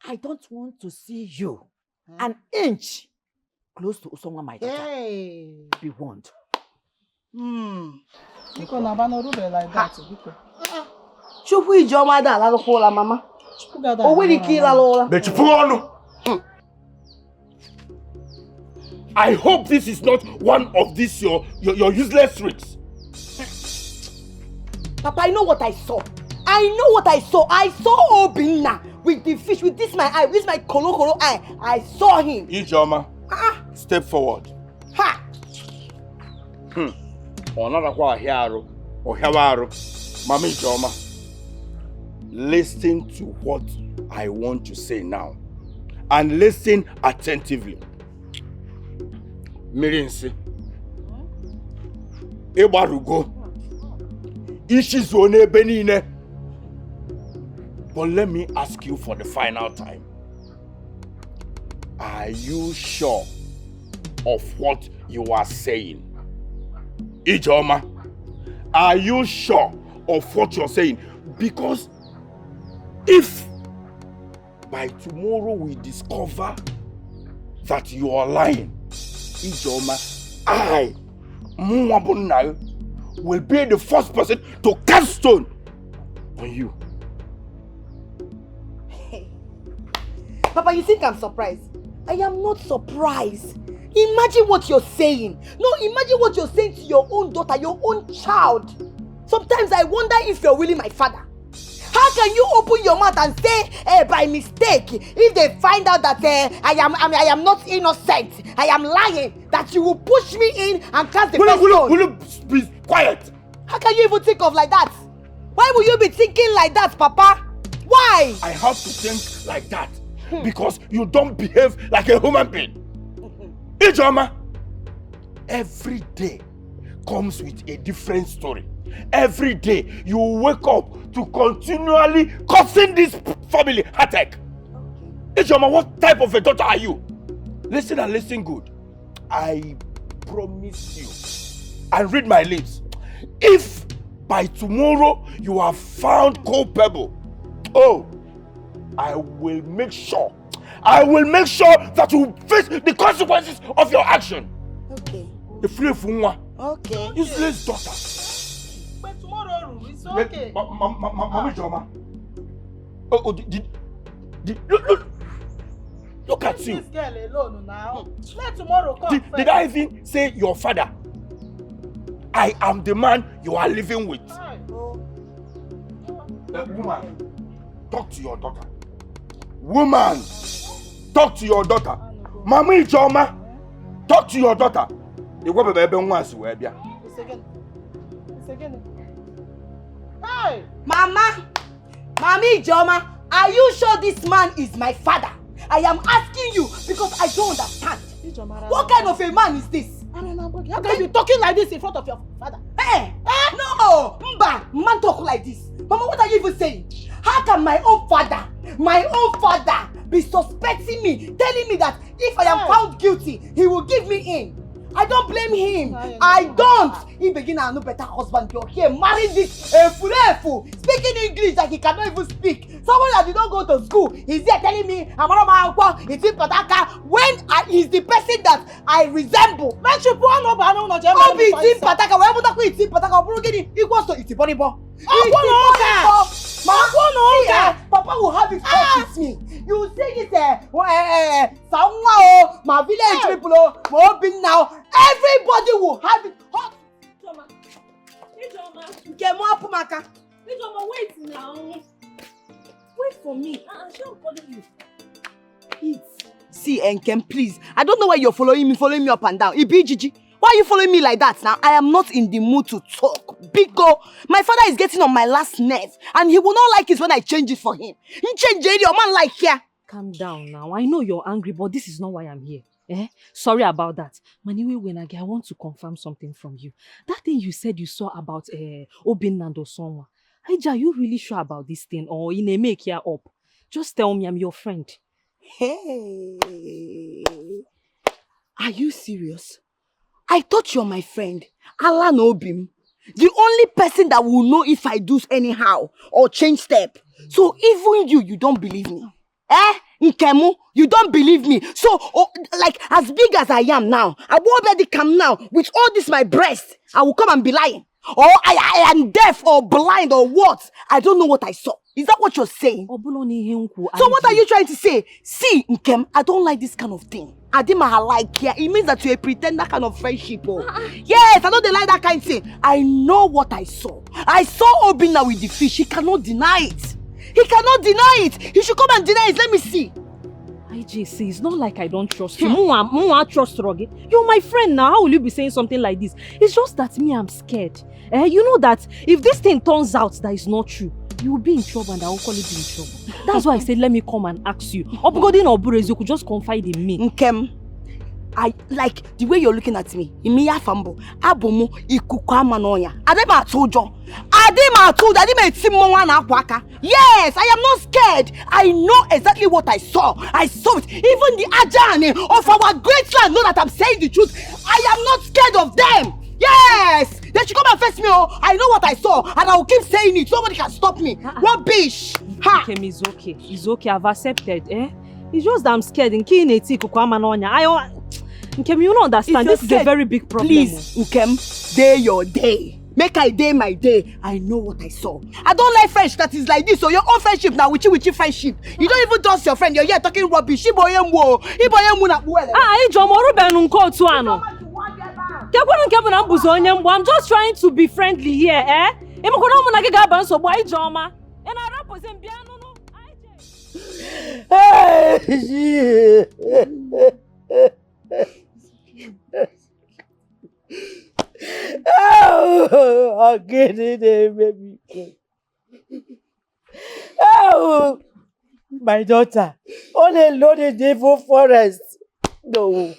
I don't want to see you an inch close to Usonwa, my daughter. Hey. Be warned. You can have no rule like that. Chupu Ichoma da la kola mama. O we kill la. But I hope this is not one of these your useless tricks. Papa, I know what I saw. I saw Obinna with the fish, with this my eye, with my kolo eye. I saw him. Ijeoma, step forward. Ha! Onana hiaro or hiawaro. Mama Ijoma, listen to what I want to say now. And listen attentively. Mirinsi. Ebarugo. Ishizone benine. But let me ask you for the final time. Are you sure of what you are saying? Ijoma, are you sure of what you're saying? Because if by tomorrow we discover that you are lying, Ijoma, I, Mwabunai, will be the first person to cast stone on you. Papa, you think I'm surprised? I am not surprised. Imagine what you're saying. No, imagine what you're saying to your own daughter, your own child. Sometimes I wonder if you're really my father. How can you open your mouth and say, by mistake, if they find out that I am not innocent, I am lying, that you will push me in and cast the first stone? Will you be quiet? How can you even think of like that? Why will you be thinking like that, Papa? Why? I have to think like that because you don't behave like a human being. Ijoma, every day comes with a different story. Every day you wake up to continually causing this family heartache. Ijoma, what type of a daughter are you? Listen and listen good. I promise you, and read my lips, if by tomorrow you are found culpable, I will make sure that you face the consequences of your action. Okay. The free funwa. Okay. Useless daughter. But tomorrow it's okay. Mama Joma. Look at you. This girl alone now. Let tomorrow come. Did I even say your father? I am the man you are living with. Woman, talk to your daughter. Woman, talk to your daughter. Mama Ijoma, talk to your daughter. Hey, Mama Ijoma, are you sure this man is my father? I am asking you because I don't understand. What kind of a man is this? How can you be talking like this in front of your father? Hey, no, Mba, man talk like this. Mama, what are you even saying? How can my own father be suspecting me, telling me that if I am found guilty, he will give me in? I don't blame him. I don't. He begin a no better husband. You're here marrying this fulefu, speaking English like he cannot even speak. Someone that did not go to school. He's there telling me, I'm not my uncle. It's in Pataka. When he's the person that I resemble. Man, she born no bano no jemo. Obi it's in Pataka. Wherever that it's in Pataka. Oburugini equals to it's body bo. Papa will have his talk with me. You say this my village people will be now. Everybody will have it hot. Ijoma, wait now. Wait for me. I'm calling you. Eat. See, Enkem, please. I don't know why you're following me up and down. Ibijiji. Why are you following me like that now? I am not in the mood to talk. Bcos, my father is getting on my last nerve and he will not like it when I change it for him. He change it, your man like here. Calm down now. I know you're angry, but this is not why I'm here. Sorry about that. Maniwe Wenage, I want to confirm something from you. That thing you said you saw about Obin Nando Sonwa. Aija, are you really sure about this thing or in a make here up? Just tell me I'm your friend. Hey. Are you serious? I thought you're my friend. Allah no Obim. The only person that will know if I do anyhow or change step. So even you don't believe me. Nkemu, you don't believe me. So, like, as big as I am now, I will already come now with all this my breast. I will come and be lying. Or I am deaf or blind or what? I don't know what I saw. Is that what you're saying? So what are you trying to say? See, Nkem, I don't like this kind of thing. Adima like here. It means that you're a pretender kind of friendship. Yes, I don't like that kind of thing. I know what I saw. I saw Obina with the fish. He cannot deny it. He cannot deny it. He should come and deny it. Let me see. IJC, it's not like I don't trust you. Mwa trust Rogi. You're my friend now. How will you be saying something like this? It's just that me, I'm scared. You know that if this thing turns out that it's not true, you will be in trouble and I will call you be in trouble. That's why I said, let me come and ask you. Obgodin or Burez, you could just confide in me. Nkem, I like the way you're looking at me. Imiya fambo, abomo, ikukama noya. Adema tojo. Adema told. Adema timo na kwaka. Yes, I am not scared. I know exactly what I saw. I saw it. Even the Ajani of our great land know that I'm saying the truth. I am not scared of them. Yes, they should come and face me. Oh, I know what I saw, and I will keep saying it. Nobody can stop me. What bish? Ha! Okay, it's okay. It's okay. I've accepted. It's just that I'm scared. Nkem, you don't understand. This is a very big problem. Please, Nkem, day your day. Make I day my day. I know what I saw. I don't like friendship that is like this. So your own friendship now, with you friendship. You don't even trust your friend. You're here talking rubbish. I'm just trying to be friendly here, Oh, get it, baby. Oh, my daughter, all alone in the evil forest. No,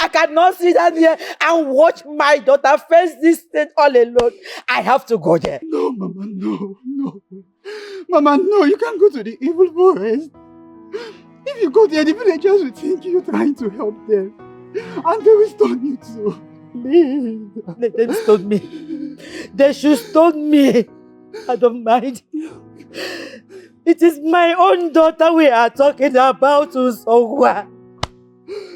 I cannot sit down here and watch my daughter face this thing all alone. I have to go there. No, Mama, no. Mama, no, you can't go to the evil forest. If you go there, the villagers will think you're trying to help them. And they will stone you too. Please. Let them stone me. They should stone me. I don't mind. It is my own daughter we are talking about, Usongwa.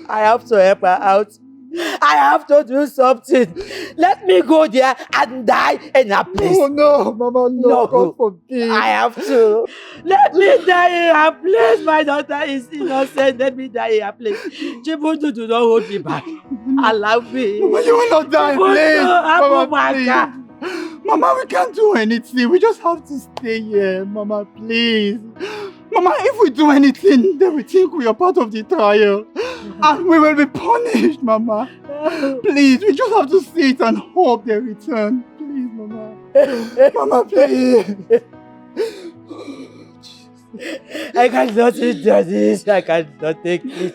I have to help her out. I have to do something. Let me go there and die in a place. No, Mama, no. God forbid. I have to. Let me die in a place. My daughter is innocent. Let me die in a place. Chibutu, do not hold me back. Allow me. Mama, you will not die, please. Mama, please. Mama, we can't do anything. We just have to stay here. Mama, please. Mama, if we do anything, they will think we are part of the trial. And we will be punished, Mama. Please, we just have to sit and hope they return. Please, Mama. Mama, please. I cannot do this. I cannot take it.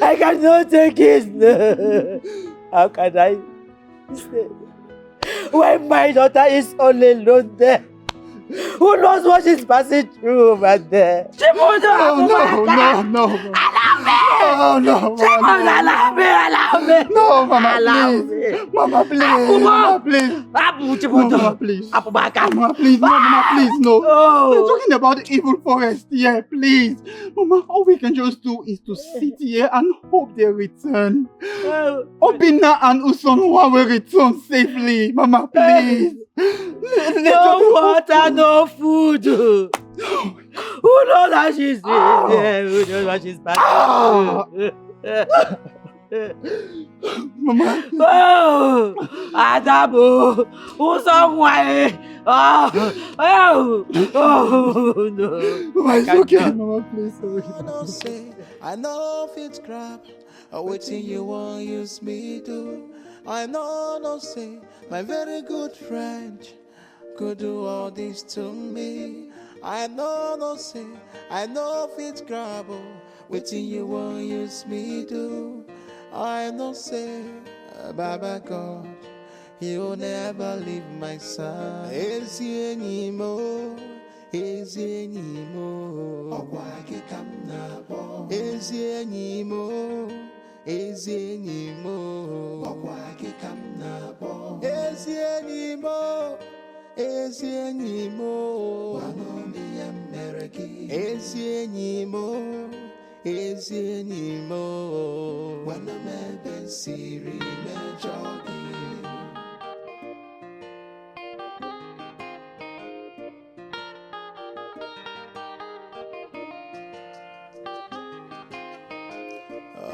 I cannot take it. No. How can I stay when my daughter is all alone there? Who knows what she's passing through over there? No. Allow me. No, Mama, please. Mama, please. Mama, please. Mama, please. Mama, please. No, Mama, please. No. We're talking about the evil forest here, please. Mama, all we can just do is to sit here and hope they return. Obina and Usonwa will return safely. Mama, please. No water, no food. Who knows how she's doing there? Who knows what she's passing through? Mama. Oh, Adamu. Who's somewhere? Oh, no. Mama, it's okay. Mama, please. I know if it's crap, waiting you won't use me to. I know, no say, my very good friend could do all this to me. I know, no say, I know if it's grabble, waiting you won't use me to. I know say, Baba God, you'll never leave my side. Is anymore, is anymore. Is anymore. Ezi enimo, wakwake kamna bo. Ezi enimo, wanomi emereki. Ezi enimo, wanome besiri mejogi.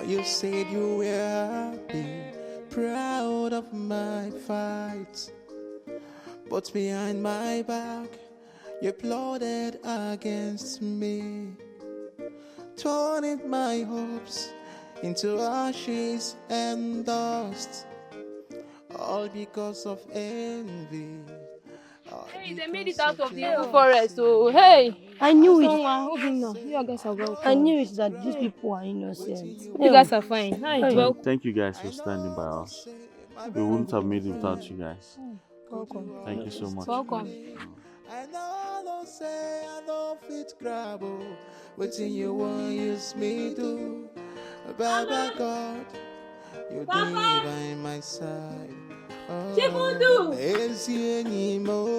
You said you were happy, proud of my fight, but behind my back, you plotted against me. turning my hopes into ashes and dust, all because of envy. Hey, they made it out of the forest, so hey! I knew it. You guys are welcome. I knew it that these people are innocent. You guys are fine. Hi, well. Thank you guys for standing by us. We wouldn't have made it without you guys. Welcome. Thank you so much. Welcome. I know say I don't fit grab waiting you want use me to. Baba God, you there by my side. Chibudu!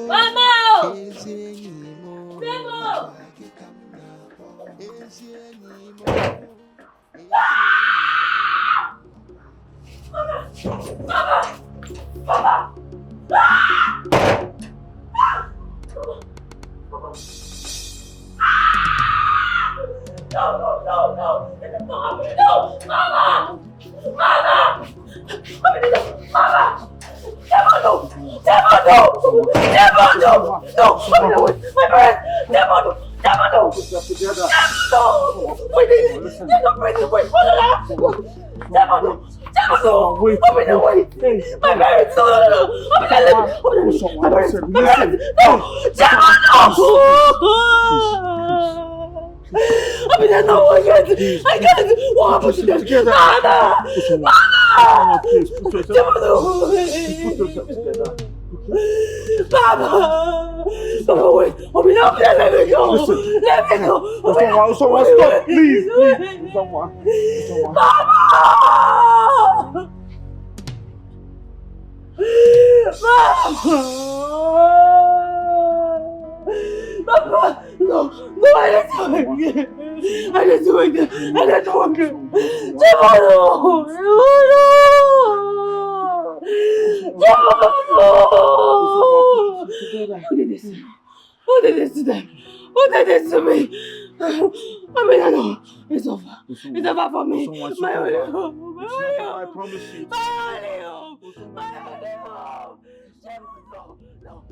Mama! Baba, wait. Let me go. Let me go. Someone, stop, please. Someone. Baba! Baba! No, I didn't do it. Who did this to them? Who did this to me? I mean, I know. It's over. It's over for me. My only hope. I promise you. My only hope. No.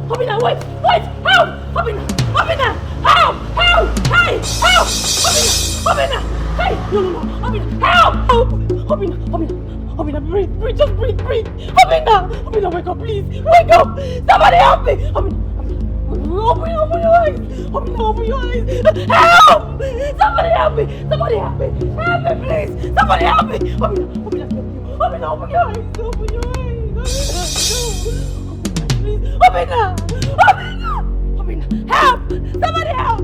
Abina, wait, help! Abina, help! Hey, help! Abina, hey, no, help! Abina, breathe, just breathe. Abina, wake up, please, wake up! Somebody help me! Open your eyes! Open your eyes! Help! Somebody help me! Help me, please! Somebody help me! Open your eyes! Open! Help! Somebody help!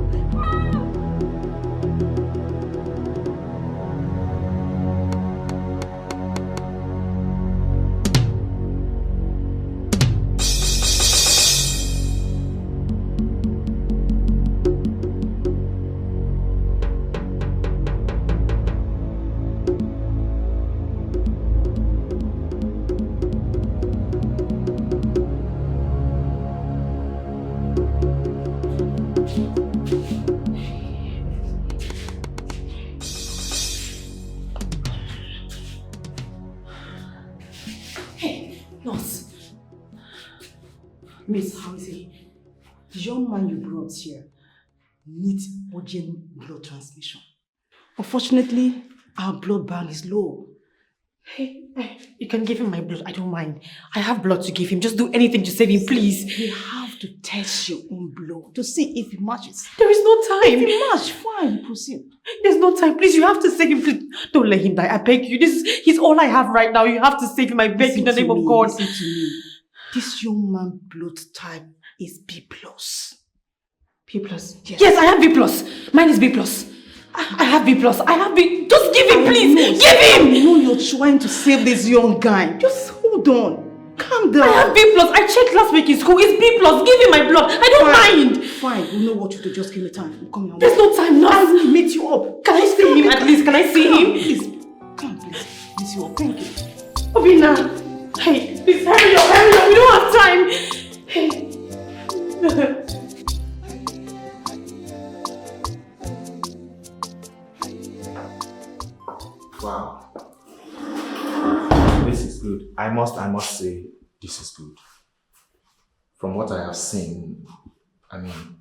Miss, how is he? The young man you brought here needs urgent blood transmission. Unfortunately, our blood bank is low. Hey, you can give him my blood. I don't mind. I have blood to give him. Just do anything to save him, please. You have to test your own blood to see if it matches. There is no time. If it matches, fine, proceed. There's no time. Please, you have to save him. Please. Don't let him die. I beg you. He's all I have right now. You have to save him. I beg you in the name of God. Listen to me. This young man's blood type is B+. B+? Yes, I have B+. Mine is B+. I have B+. I have B. Just give him, please. Give him. I know you're trying to save this young guy. Just hold on. Calm down. I have B+. I checked last week in school. It's B+. Give him my blood. I don't mind. Fine. You know what to do. Just give me time. We'll come here. There's no time now. I will meet you up. Can I see him at least? Can I see him? Please. Come, please. Meet you up. Thank you. Obina. Hey, please hurry up. We don't have time. Hey. Wow. This is good. I must say this is good. From what I have seen, I mean,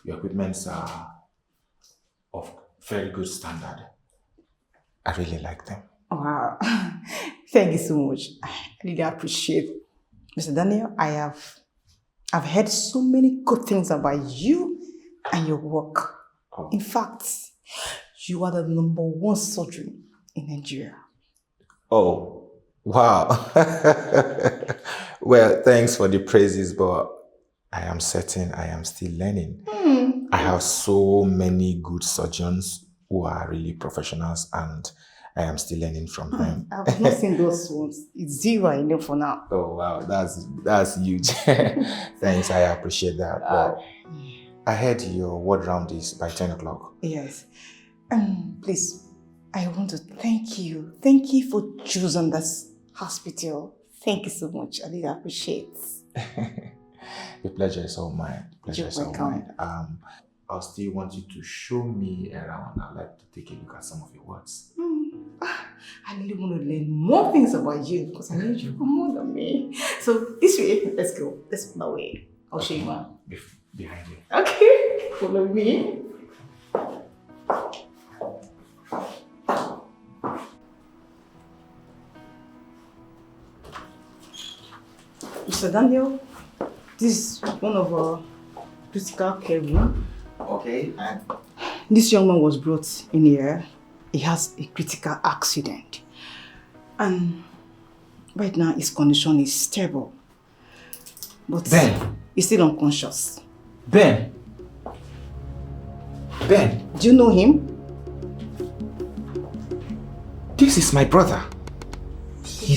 your equipments are of very good standard. I really like them. Wow. Thank you so much. I really appreciate it. Mr. Daniel, I've heard so many good things about you and your work. Oh. In fact, you are the #1 surgery in Nigeria. Oh, wow. Well, thanks for the praises, but I am certain I am still learning. I have so many good surgeons who are really professionals, and I am still learning from them. I've not seen those ones. It's 0 I know for now. Oh, wow. That's huge. Thanks. I appreciate that. But I heard your word round is by 10 o'clock. Yes. Please, I want to thank you. Thank you for choosing this hospital. Thank you so much. I really appreciate it. The pleasure is all mine. You're welcome. I'll still want you to show me around. I'd like to take a look at some of your works. I really want to learn more things about you because I know you more than me. So this way, let's go. Let's go that way. I'll show you one. Behind you. Okay, follow me. Mr. Daniel, this is one of our critical care rooms. Okay. This young man was brought in here. He has a critical accident. And right now his condition is stable. But Ben! He's still unconscious. Ben! Ben! Do you know him? This is my brother.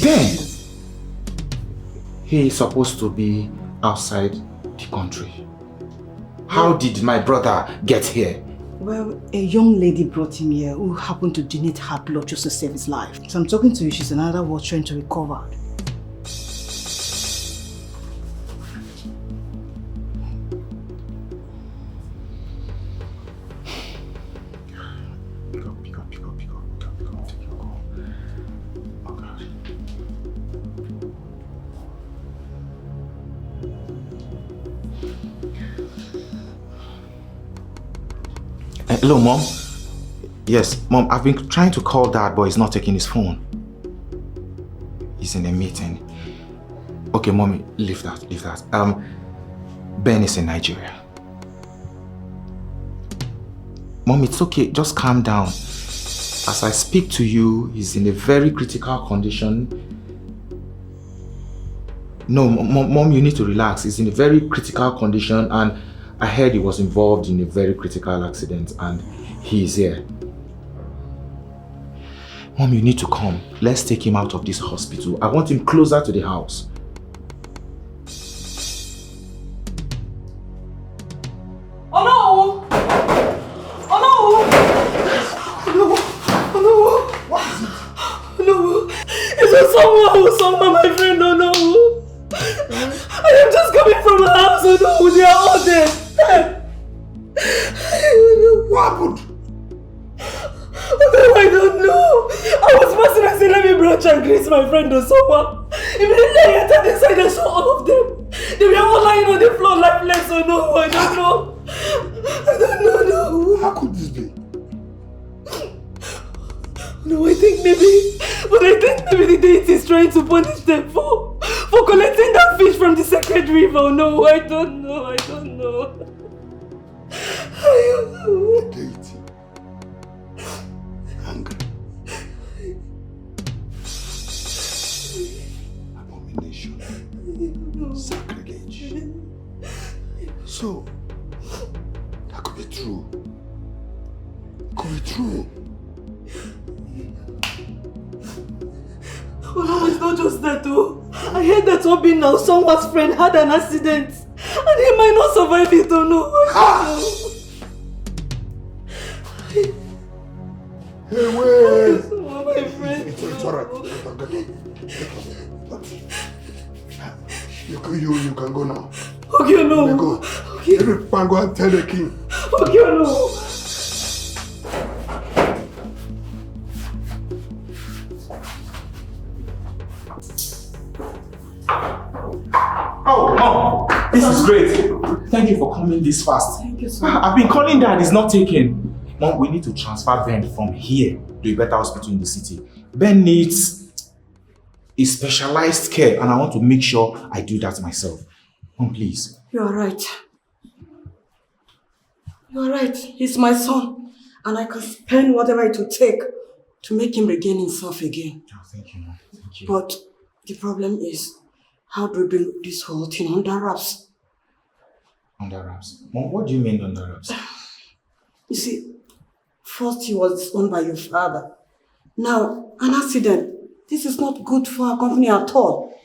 Ben! He is supposed to be outside the country. How did my brother get here? Well, a young lady brought him here who happened to donate her blood just to save his life. So I'm talking to you, she's another one trying to recover. Hello, Mom? Yes, Mom, I've been trying to call Dad, but he's not taking his phone. He's in a meeting. Okay, Mommy, leave that. Ben is in Nigeria. Mom, it's okay, just calm down. As I speak to you, he's in a very critical condition. No, Mom, you need to relax. He's in a very critical condition, and I heard he was involved in a very critical accident, and he is here. Mom, you need to come. Let's take him out of this hospital. I want him closer to the house. Oh no! Oh no! Oh no! What is it? No! It's someone, my friend, oh no! I am just coming from the house, oh no! They are all dead! What happened? Oh, I don't know. I was passing and said, let me brunch and greet my friend or someone. Immediately I entered inside and saw all of them. They were all lying on the floor lifeless, so no, I don't know. I don't know. How could this be? No, I think maybe the deity is trying to punish them for collecting that fish from the sacred river. No, I don't know. The deity. Angry. Abomination. Sacrilege. So, that could be true. Oh no, it's not just that though. I heard that Obi now, someone's friend had an accident. And he might not survive it, oh no. Hey, wait! Oh, my friend. It's alright. You can go now. Okay, no. You go. Okay. Every man go and tell the king. Okay, no. Oh, Mom, this is great. Thank you for coming this fast. Thank you, sir. I've been calling Dad, it's not taken. Mom, we need to transfer Ben from here to a better hospital in the city. Ben needs a specialized care and I want to make sure I do that myself. Mom, please. You are right. You are right. He's my son. And I can spend whatever it will take to make him regain himself again. Oh, thank you, Mom. Thank you. But the problem is, how do we bring this whole thing under wraps? Under wraps? Mom, what do you mean under wraps? You see, first he was disowned by your father. Now, an accident. This is not good for our company at all.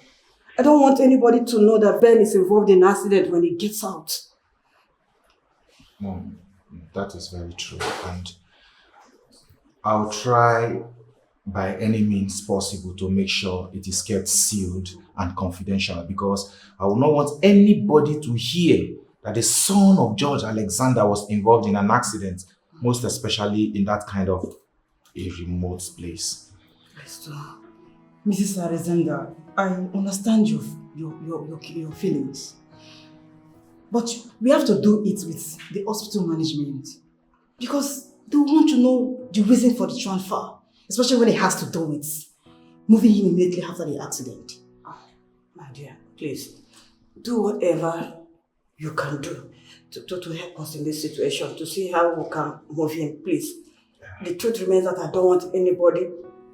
I don't want anybody to know that Ben is involved in an accident when he gets out. Mom, that is very true. And I'll try by any means possible to make sure it is kept sealed and confidential because I will not want anybody to hear that the son of George Alexander was involved in an accident, most especially in that kind of a remote place. Mrs. Alexander, I understand your feelings. But we have to do it with the hospital management because they want to know the reason for the transfer, especially when it has to do with moving him immediately after the accident. My dear, please, do whatever you can do to help us in this situation, to see how we can move him, please. The truth remains that I don't want anybody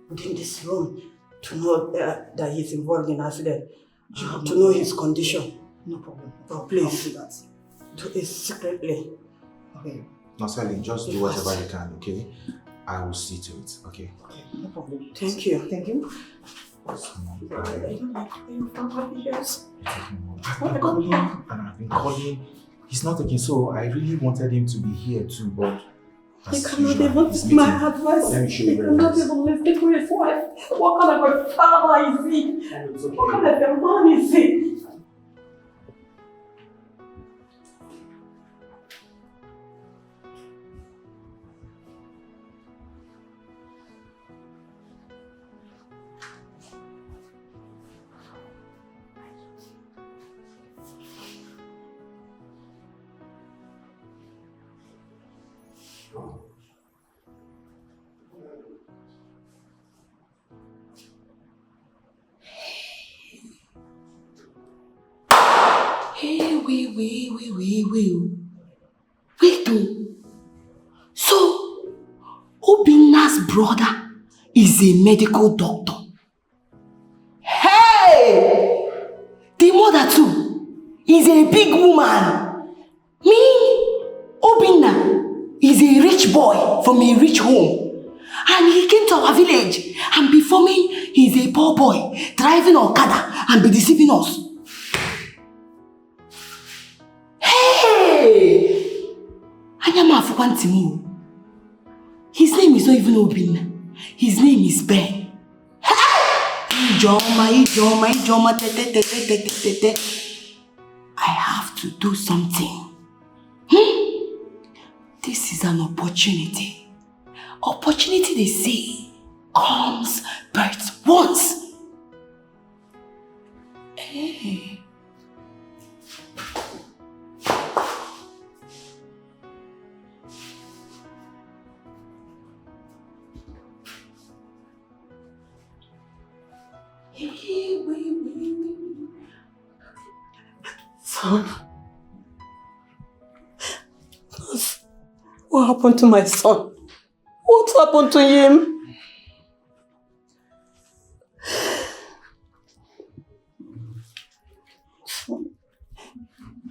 within this room to know that he's involved in an accident, to know his condition. No problem. But please, do that. Do it secretly. Okay. No, Sally, just do whatever you can, okay? I will see to it, okay? Okay, no problem. Thank you. Thank you. I've been calling. He's not taking, so I really wanted him to be here too, but you cannot even take my advice. You cannot even listen to his wife. What kind of a father is he? What kind of a man is he? Wait, so, Obinna's brother is a medical doctor. Hey! The mother too is a big woman. Me, Obinna, is a rich boy from a rich home. And he came to our village and before me, he's a poor boy driving Okada and be deceiving us. Hey! His name is not even Obinna. His name is Ben. I have to do something. This is an opportunity. Opportunity, they say, comes but once. Hey. Son, what happened to my son? What happened to him?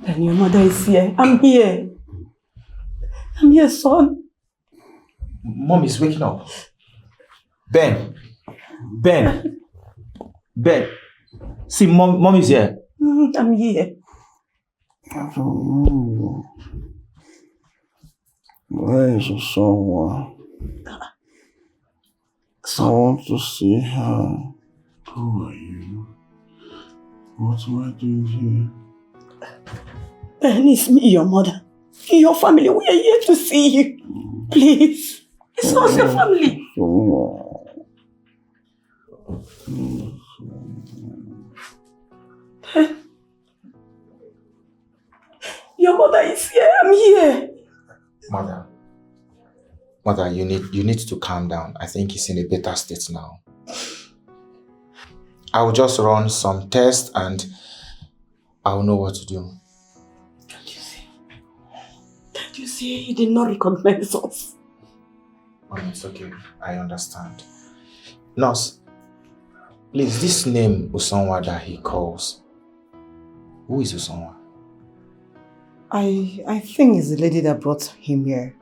And your mother is here. I'm here. I'm here, son. Mom is waking up. Ben. See, mom is here. I'm here. Where is someone? I want to see her. Who are you? What am I doing here? Ben, it's me, your mother. Your family, we are here to see you. Please. It's us, your family. Your mother is here. I'm here. Mother, you need to calm down. I think he's in a better state now. I'll just run some tests and I'll know what to do. Can't you see? He did not recognize us. Mommy, it's okay. I understand. Nurse, please, this name Usonwa that he calls, who is Usonwa? I think it's the lady that brought him here.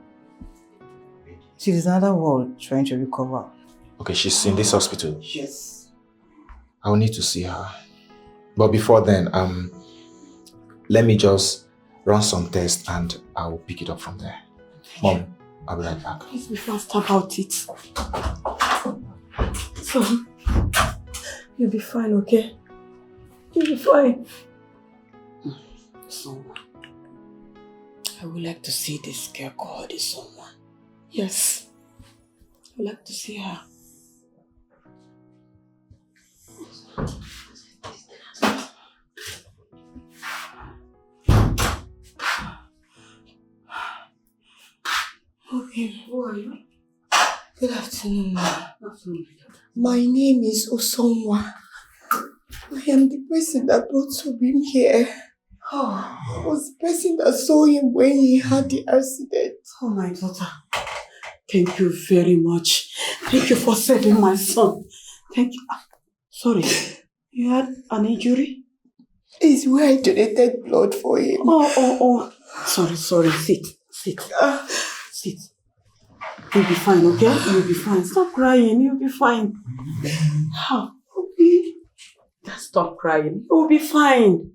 She's in another world trying to recover. Okay, she's in this hospital. Yes. I'll need to see her. But before then, let me just run some tests and I'll pick it up from there. Mom, I'll be right back. Please be fast about it. So, you'll be fine, okay? You'll be fine. So, I would like to see this girl called Isonwa. Yes. I would like to see her. Okay, who are you? Good afternoon, ma. My name is Osonwa. I am the person that brought Sobim here. I was the person that saw him when he had the accident. Oh, my daughter. Thank you very much. Thank you for saving my son. Thank you. Sorry, you had an injury? It's where I donated blood for him. Oh. Sorry. Sit. Sit. You'll be fine, okay? You'll be fine. Stop crying. You'll be fine. How? Okay. Stop crying. You'll be fine.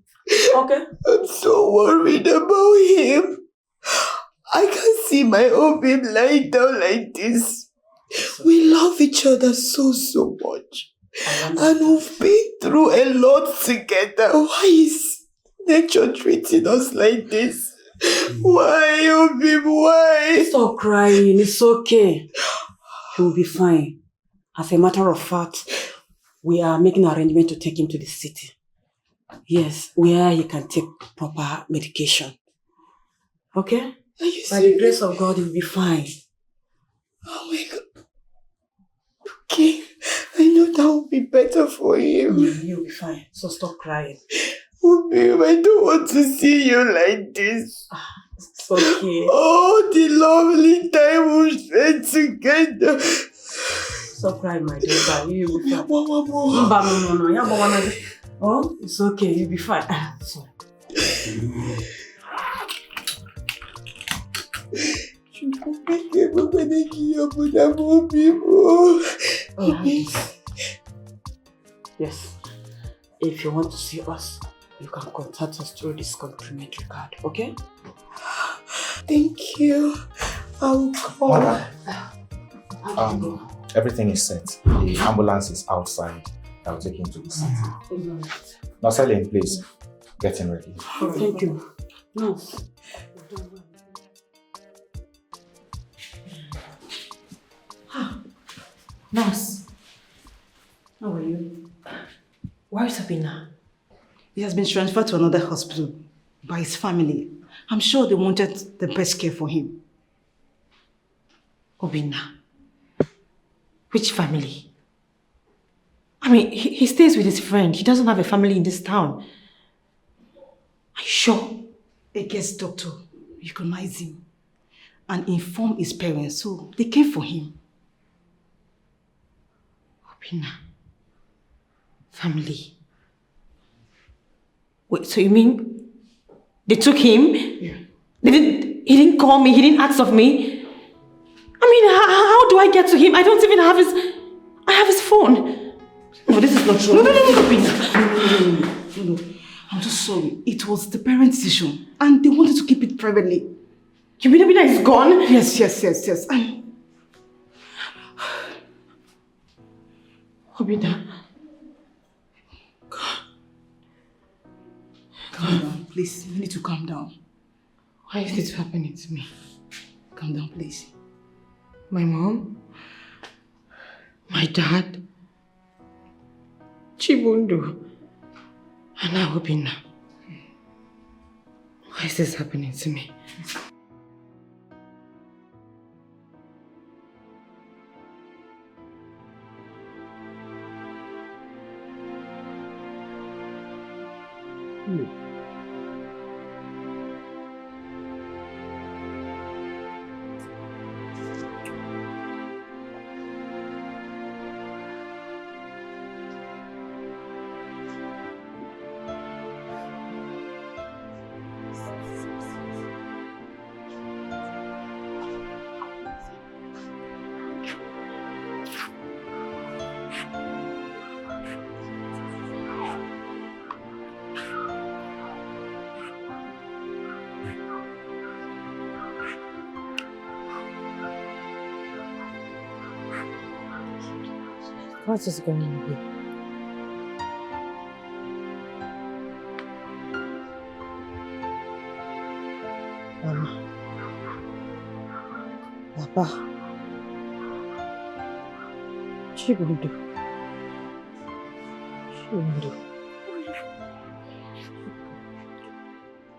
Okay? I'm so worried about him. I can't see my own babe lying down like this. We love each other so much. And we've been through a lot together. Why is nature treating us like this? Why, oh babe, why? Stop crying. It's okay. He'll be fine. As a matter of fact, we are making an arrangement to take him to the city. Yes, where he can take proper medication. Okay? By the grace of God, he'll be fine. Oh my God. Okay. I know that will be better for him. You'll be fine. So stop crying. Oh babe, I don't want to see you like this. It's okay. Oh, the lovely time we spent together. Stop crying, my daughter. You'll be fine. No. Oh, it's okay. You'll be fine. Sorry. Yes. If you want to see us, you can contact us through this complimentary card, okay? Thank you. I'll call. Mother, everything is set. The ambulance is outside. I'll take him to the city. Now, Celine, please, get him ready. Thank you. Nurse. Nurse, how are you? Where is Sabina? He has been transferred to another hospital by his family. I'm sure they wanted the best care for him. Obina? Which family? I mean, he stays with his friend. He doesn't have a family in this town. Are you sure? A guest doctor recognized him and informed his parents, so they came for him. Obina. Family. Wait, so you mean they took him? Yeah. He didn't call me, he didn't ask of me. I mean, how do I get to him? I don't even have I have his phone. No, this is not true. No, Obina. No. I'm just sorry. It was the parents' decision and they wanted to keep it privately. You mean Obina is gone? Yes. Obina. Calm down, please. You need to calm down. Why is this happening to me? Calm down, please. My mom? My dad? Chibundu. And now Obinna. Why is this happening to me? What is going on here? Mama. Papa. Chibundu.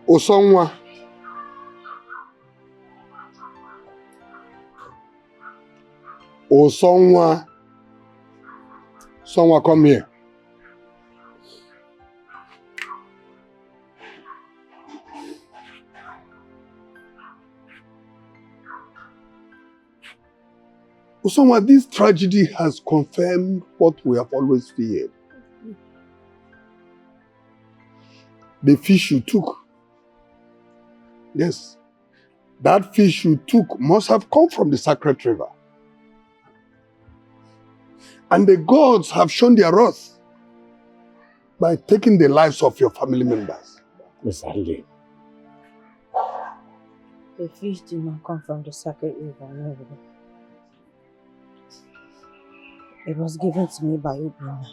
Osonwa. Osonwa. Someone come here. Osonwa, this tragedy has confirmed what we have always feared. The fish you took. Yes. That fish you took must have come from the sacred river. And the gods have shown their wrath by taking the lives of your family members. Exactly. The fish did not come from the sacred river, no. It was given to me by Obinna.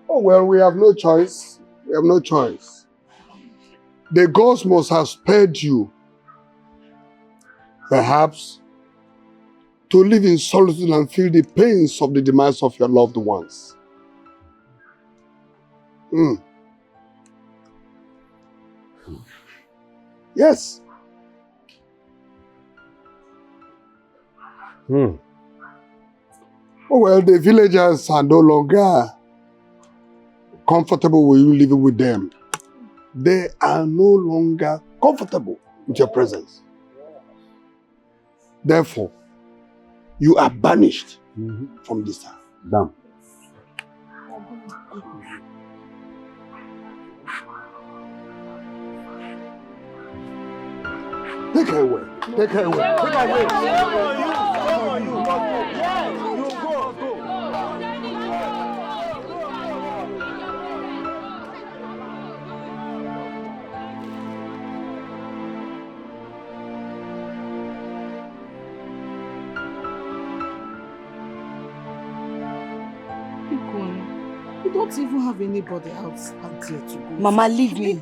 Oh, well, we have no choice. We have no choice. The gods must have spared you. Perhaps to live in solitude and feel the pains of the demise of your loved ones. Yes. Oh, well, the villagers are no longer comfortable with you living with them. They are no longer comfortable with your presence. Therefore, you are banished from this town. Damn. Take her away. Take her away. Take her away. You don't even have anybody else out there to go. Mama, leave me.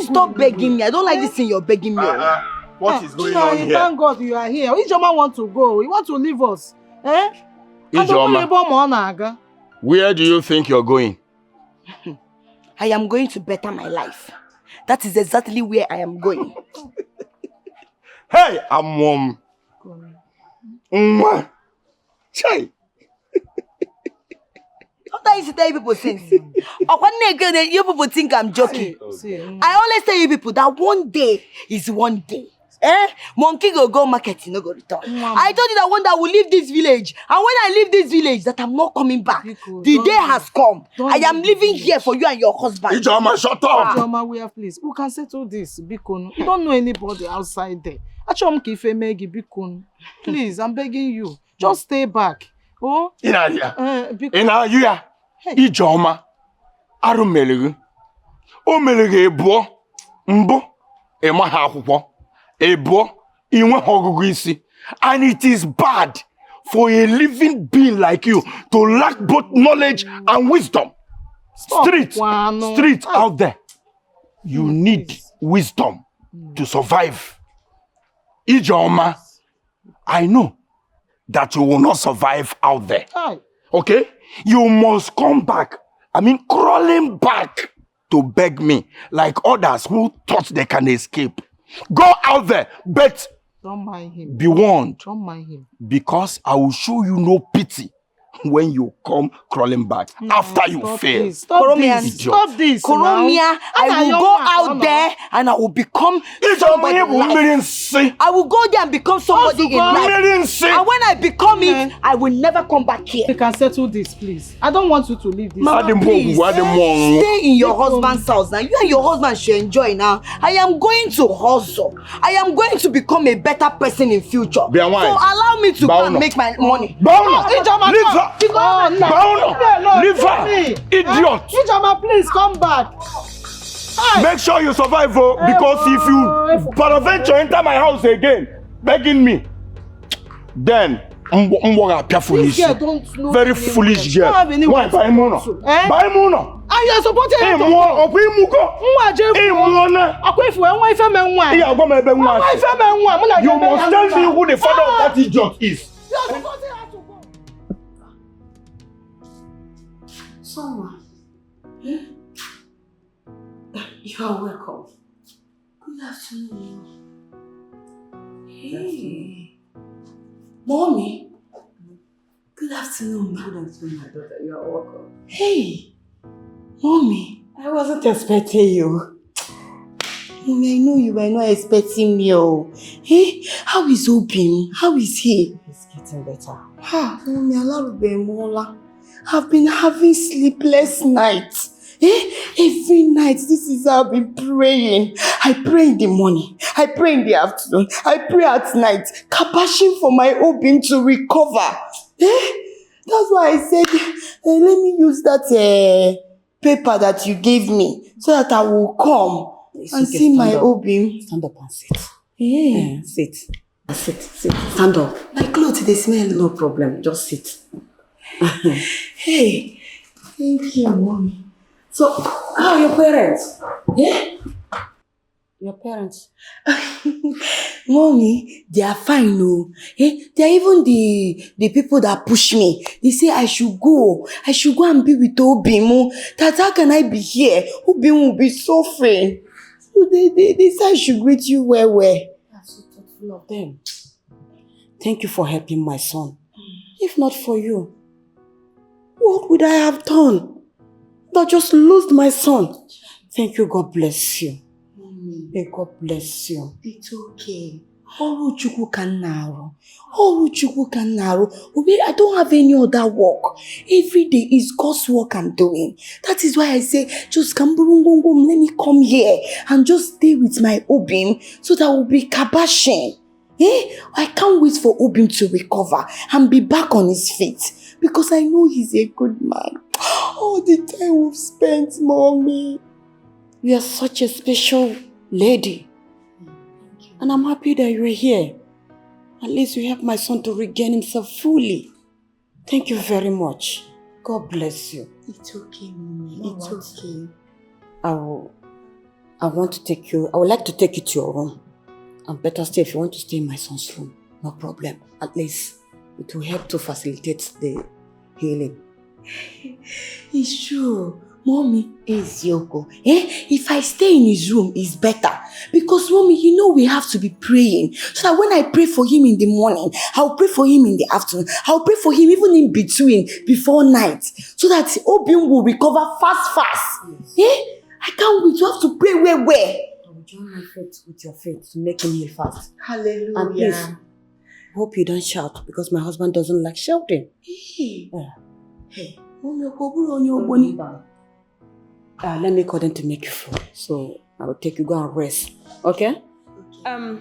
Stop begging me. I don't like this thing you're begging me. What is going on here? Thank God you are here. Ijoma want to go. He want to leave us. Eh? Ijoma, where do you think you're going? I am going to better my life. That is exactly where I am going. Hey, I'm Chai. What I used to tell you people since? You people think I'm joking. I always tell you people that one day is one day. Monkey go market, you no go return. I told you that one day I will leave this village. And when I leave this village, that I'm not coming back. The day has come. I am living here for you and your husband. Ijoma, shut up! Ijoma, we are please. We can settle this. Bikon. You don't know anybody outside there. Please, I'm begging you. Just stay back. Oh? Ina Ijoma. Arumelegu. Omelege ebo. Mbo. Ema hakupo. Ebo. Inwe hogugu isi. And it is bad for a living being like you to lack both knowledge and wisdom. Street out there. You need wisdom to survive. Ijoma, I know that you will not survive out there. Okay? You must come back. I mean, crawling back to beg me like others who thought they can escape. Go out there, but Don't mind him. be warned. Don't mind him. Because I will show you no pity when you come crawling back after you fail. Stop this. Stop this. Koromia, I will go out there and I will become somebody in life. I will go there and become somebody in life. And when I become it, I will never come back here. You can settle this, please. I don't want you to leave this. Mama, please, stay in your husband's house now. You and your husband should enjoy now. I am going to hustle. I am going to become a better person in future. So allow me to go and make my money. Leave her! Leave her! Idiot! Ijoma, please come back. Make sure you survive, because if you peradventure enter my house again, begging me, then This girl don't know very foolish girl. Why buy mono? Buy mono. And you are supporting him. You must tell me who the father of that idiot is. You are supporting her to go. Someone. You are welcome. Good afternoon. Hey. Mommy. Good afternoon. Good afternoon, my daughter. You are welcome. Hey. Mommy. I wasn't expecting you. Mommy, I know you were not expecting me. Hey, how is Obim? How is he? He's getting better. Mommy, I've been having sleepless nights. Every night, this is how I've been praying. I pray in the morning. I pray in the afternoon. I pray at night. Kabashing for my Obim to recover. That's why I said, let me use that paper that you gave me so that I will come and see my Obim. Stand up and sit. Sit. Sit. Stand up. My clothes, they smell. No problem. Just sit. Hey, thank you, Mommy. So, how are your parents? Your parents? Mommy, they are fine, no. They are even the people that push me. They say I should go and be with Obim. That how can I be here? Obim will be suffering. So they say I should greet you well. That's so thoughtful of them. Thank you for helping my son. If not for you, what would I have done? But just lost my son. Thank you. God bless you. May God bless you. It's okay. Oruchukwu kanaro. I don't have any other work. Every day is God's work I'm doing. That is why I say, just come, let me come here and just stay with my Obim so that we'll be kabashing. I can't wait for Obim to recover and be back on his feet because I know he's a good man. All the time we've spent, Mommy. You are such a special lady. And I'm happy that you're here. At least you help my son to regain himself fully. Thank you very much. God bless you. It's okay, Mommy. It's okay. I would like to take you to your room. And better still, if you want to stay in my son's room, no problem. At least it will help to facilitate the healing. It's true. Mommy, is Yoko. If I stay in his room, it's better. Because, Mommy, you know we have to be praying. So that when I pray for him in the morning, I'll pray for him in the afternoon. I'll pray for him even in between, before night. So that Obim will recover fast. Yes. I can't wait. You have to pray where? I will join my faith with your faith to make him heal fast. Hallelujah. And please, hope you don't shout because my husband doesn't like shouting. Hey. Let me call them to make you full. So I will take you, go and rest. Okay? Who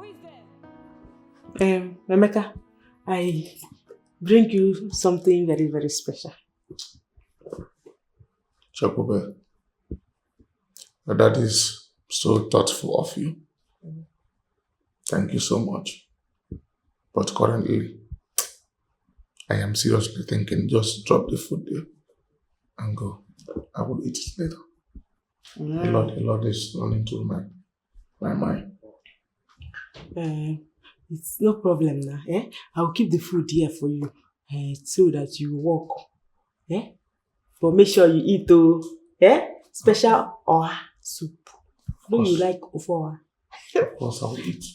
is there? Emeka, I bring you something very, very special. Chakube, that is so thoughtful of you. Thank you so much. But currently, I am seriously thinking just drop the food there and go. I will eat it later. A lot is running through my mind. It's no problem now. I will keep the food here for you. so that you walk. But make sure you eat though. Special oha soup. Do you like ofoha? Of course, I will eat.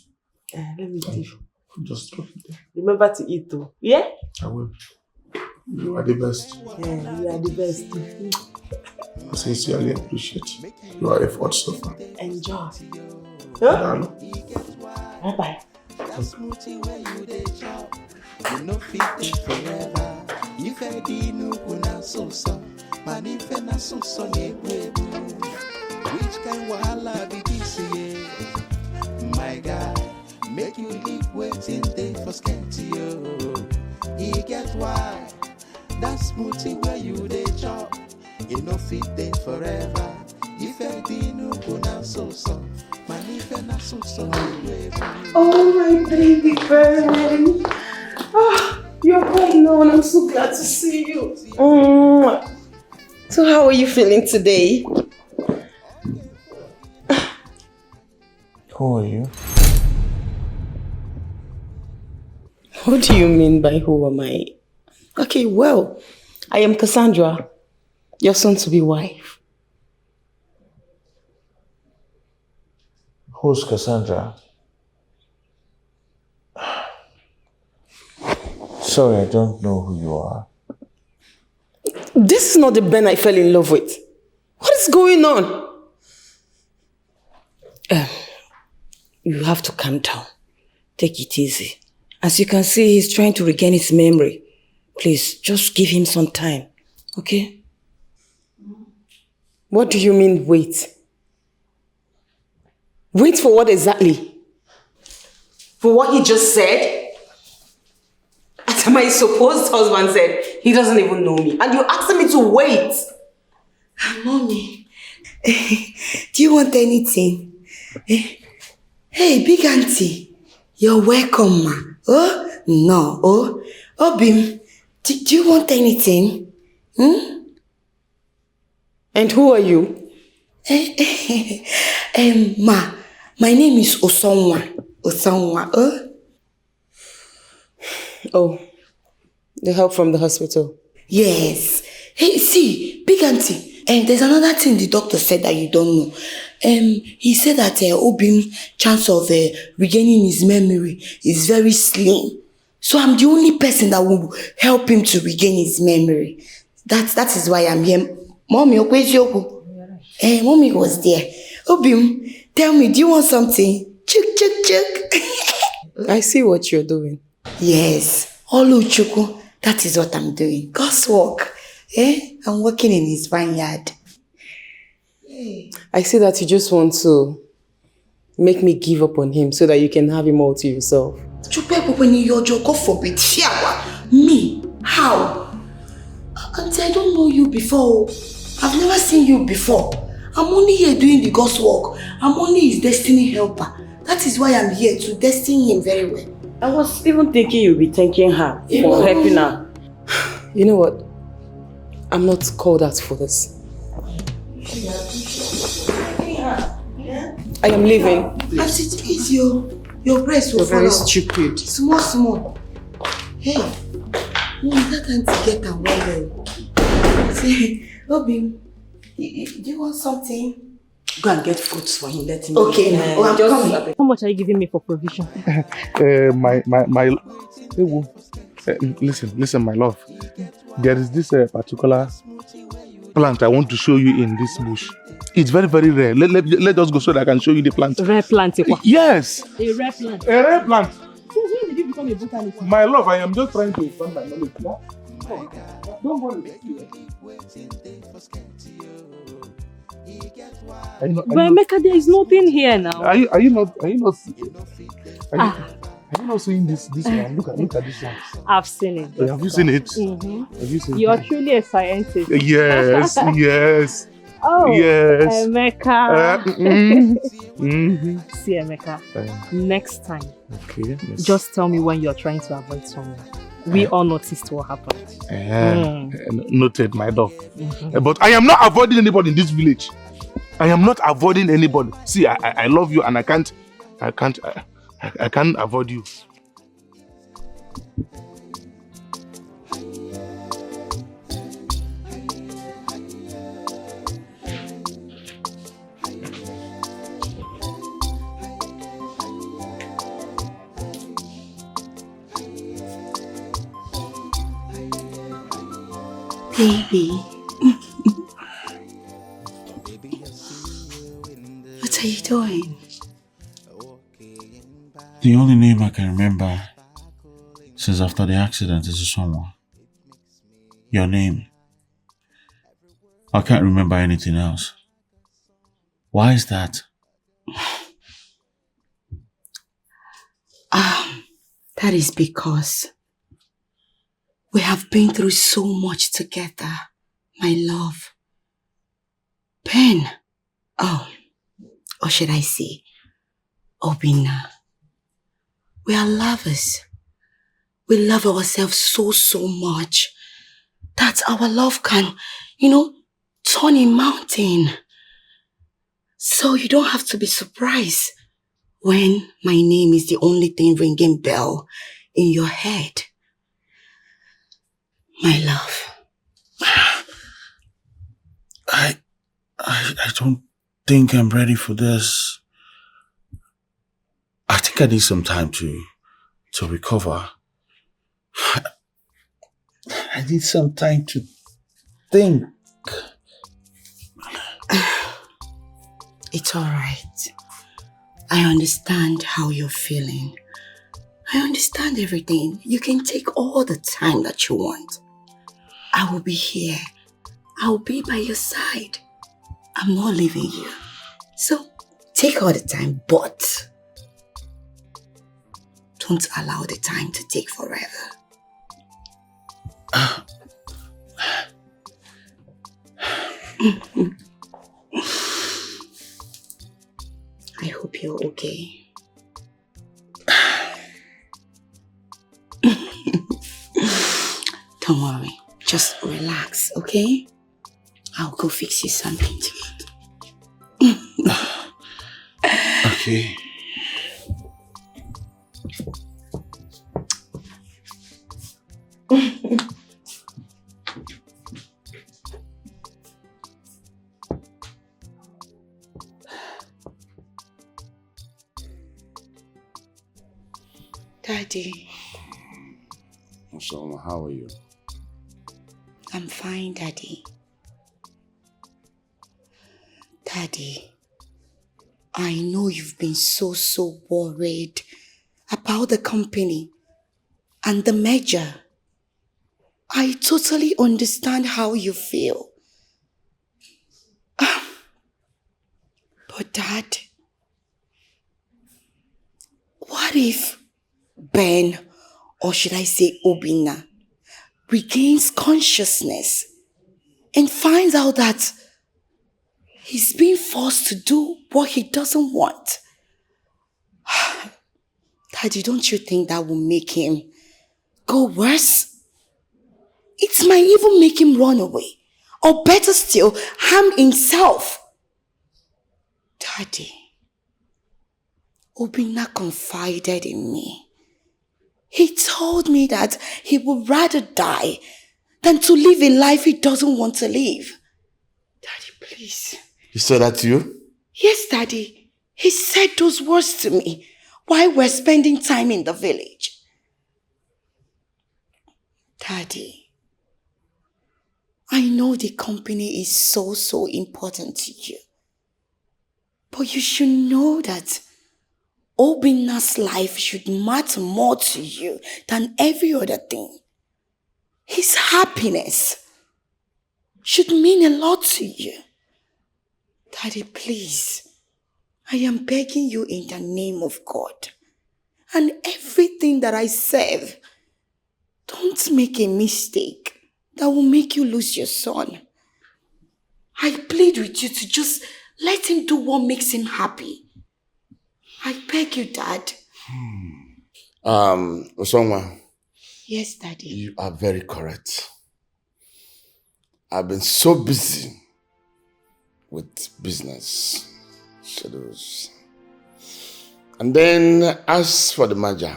Let me give. Just drop it there. Remember to eat though. Yeah? I will. You are the best. Yeah, you are the best. I sincerely appreciate your efforts so far. Enjoy. Bye-bye. You know fit forever. If I did no kuna so man if na so which kind wahala be this year? My God, make you live waiting day for scared to you. He get why that smoothie where you they chop. You know fit day forever. If I did no kuna so man if na so Oh my baby friend. You're going on. I'm so glad to see you. So how are you feeling today? Who are you? What do you mean by who am I? Okay, well, I am Cassandra, your soon-to-be wife. Who's Cassandra? Sorry, I don't know who you are. This is not the Ben I fell in love with. What is going on? You have to calm down. Take it easy. As you can see, he's trying to regain his memory. Please, just give him some time, okay? What do you mean, wait? Wait for what exactly? For what he just said? As my supposed husband said, he doesn't even know me. And you're asking me to wait. Mommy, do you want anything? Hey, big auntie, you're welcome, ma. Oh, no. Oh, Bim, do you want anything? And who are you? Ma, my name is Osonwa. Oh, the help from the hospital? Yes. Hey, see, big auntie, there's another thing the doctor said that you don't know. He said that Obim's chance of regaining his memory is very slim. So I'm the only person that will help him to regain his memory. That is why I'm here. Mommy, Mommy was there. Obim, tell me, do you want something? Chuk. I see what you're doing. Yes. Olu Chuku, that is what I'm doing. God's work. I'm working in his vineyard. I see that you just want to make me give up on him so that you can have him all to yourself. God forbid. Me? How? Auntie, I don't know you before. I've never seen you before. I'm only here doing the God's work. I'm only his destiny helper. That is why I'm here, to destine him very well. I was even thinking you'd be thanking her for helping her. You know what? I'm not called out for this. I am leaving. As it is, your breast will fall out. You're very stupid. Small. Hey, that auntie get her well. Say, Robin, do you want something? Go and get fruits for him. Let him. Okay, I'm coming. How much are you giving me for provision? Listen, my love. There is this particular plant I want to show you in this bush. It's very, very rare. Let us go so that I can show you the plant. Rare plant? Yes. A rare plant? A rare plant. So when did you become a botanist? My love, I am just trying to expand my knowledge. Don't worry. But Emeka, there is nothing here now. Are you not seeing this one? Look at this one. I've seen it. Have you seen it? Mm-hmm. Have you seen You're truly a scientist. Yes. Oh, yes. Emeka. See, Emeka, next time, just tell me when you're trying to avoid someone. We all noticed what happened. Noted, my love. But I am not avoiding anybody in this village. I am not avoiding anybody. See, I love you and I can't avoid you. Baby. What are you doing? The only name I can remember since after the accident is someone. Your name. I can't remember anything else. Why is that? That is because we have been through so much together, my love. Pain. Oh, or should I say, Obina. We are lovers. We love ourselves so much that our love can, turn a mountain. So you don't have to be surprised when my name is the only thing ringing bell in your head. My love. I don't think I'm ready for this. I think I need some time to recover. I need some time to think. It's alright. I understand how you're feeling. I understand everything. You can take all the time that you want. I will be here. I'll be by your side. I'm not leaving you. So, take all the time, but don't allow the time to take forever. I hope you're okay. Don't worry. Just relax, okay? I'll go fix you something to eat. Okay. Daddy. So, how are you? I'm fine, Daddy. Daddy, I know you've been so worried about the company and the merger. I totally understand how you feel. But Dad, what if Ben, or should I say Obina, regains consciousness and finds out that he's being forced to do what he doesn't want? Daddy, don't you think that will make him go worse? It might even make him run away. Or better still, harm himself. Daddy, Obina confided in me. He told me that he would rather die than to live a life he doesn't want to live. Daddy, please. He said that to you? Yes, Daddy. He said those words to me while we're spending time in the village. Daddy, I know the company is so important to you. But you should know that Obina's life should matter more to you than every other thing. His happiness should mean a lot to you. Daddy, please, I am begging you in the name of God and everything that I serve, don't make a mistake that will make you lose your son. I plead with you to just let him do what makes him happy. I beg you, Dad. Osonwa. Yes, Daddy. You are very correct. I've been so busy with business schedules. And then, as for the merger,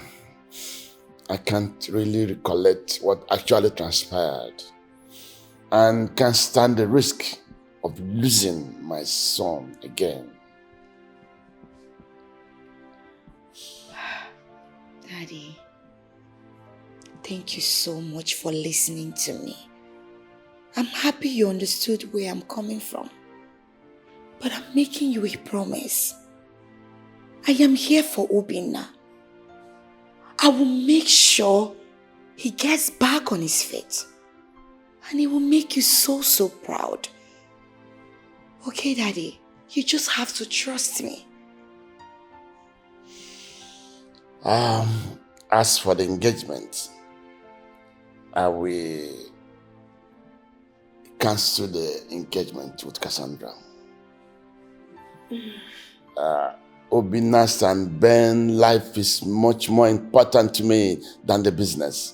I can't really recollect what actually transpired and can't stand the risk of losing my son again. Daddy, thank you so much for listening to me. I'm happy you understood where I'm coming from. But I'm making you a promise. I am here for Obinna. I will make sure he gets back on his feet. And he will make you so proud. Okay, Daddy? You just have to trust me. As for the engagement, I will cancel the engagement with Cassandra. Obinna's and Ben's life is much more important to me than the business.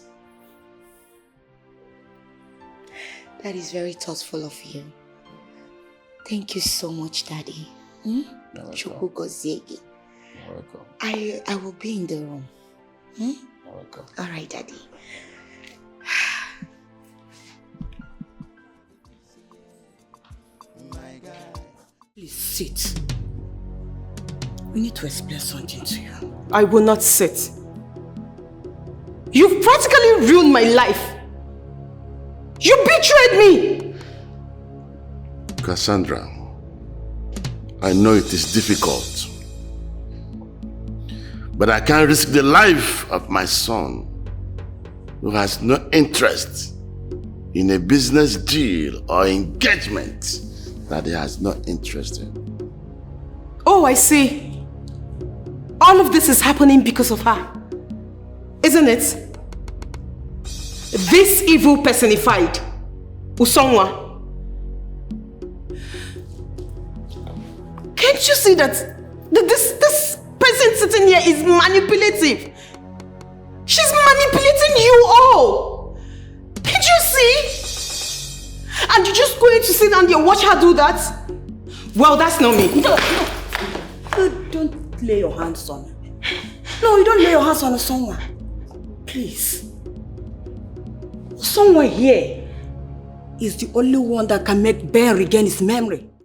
That is very thoughtful of you. Thank you so much, Daddy. Chukwu Gozegi. You're welcome. I will be in the room. You're welcome. All right, Daddy. Please sit. We need to explain something to you. I will not sit. You've practically ruined my life. You betrayed me! Cassandra, I know it is difficult, but I can't risk the life of my son who has no interest in a business deal or engagement that he has no interest in. Oh, I see. All of this is happening because of her. Isn't it? This evil personified, Usongwa. Can't you see that this person sitting here is manipulative? She's manipulating you all. Can't you see? And you're just going to sit down there and watch her do that? Well, that's not me. No. Don't lay your hands on her. No, you don't lay your hands on Usongwa. Please. Someone here is the only one that can make Ben regain his memory.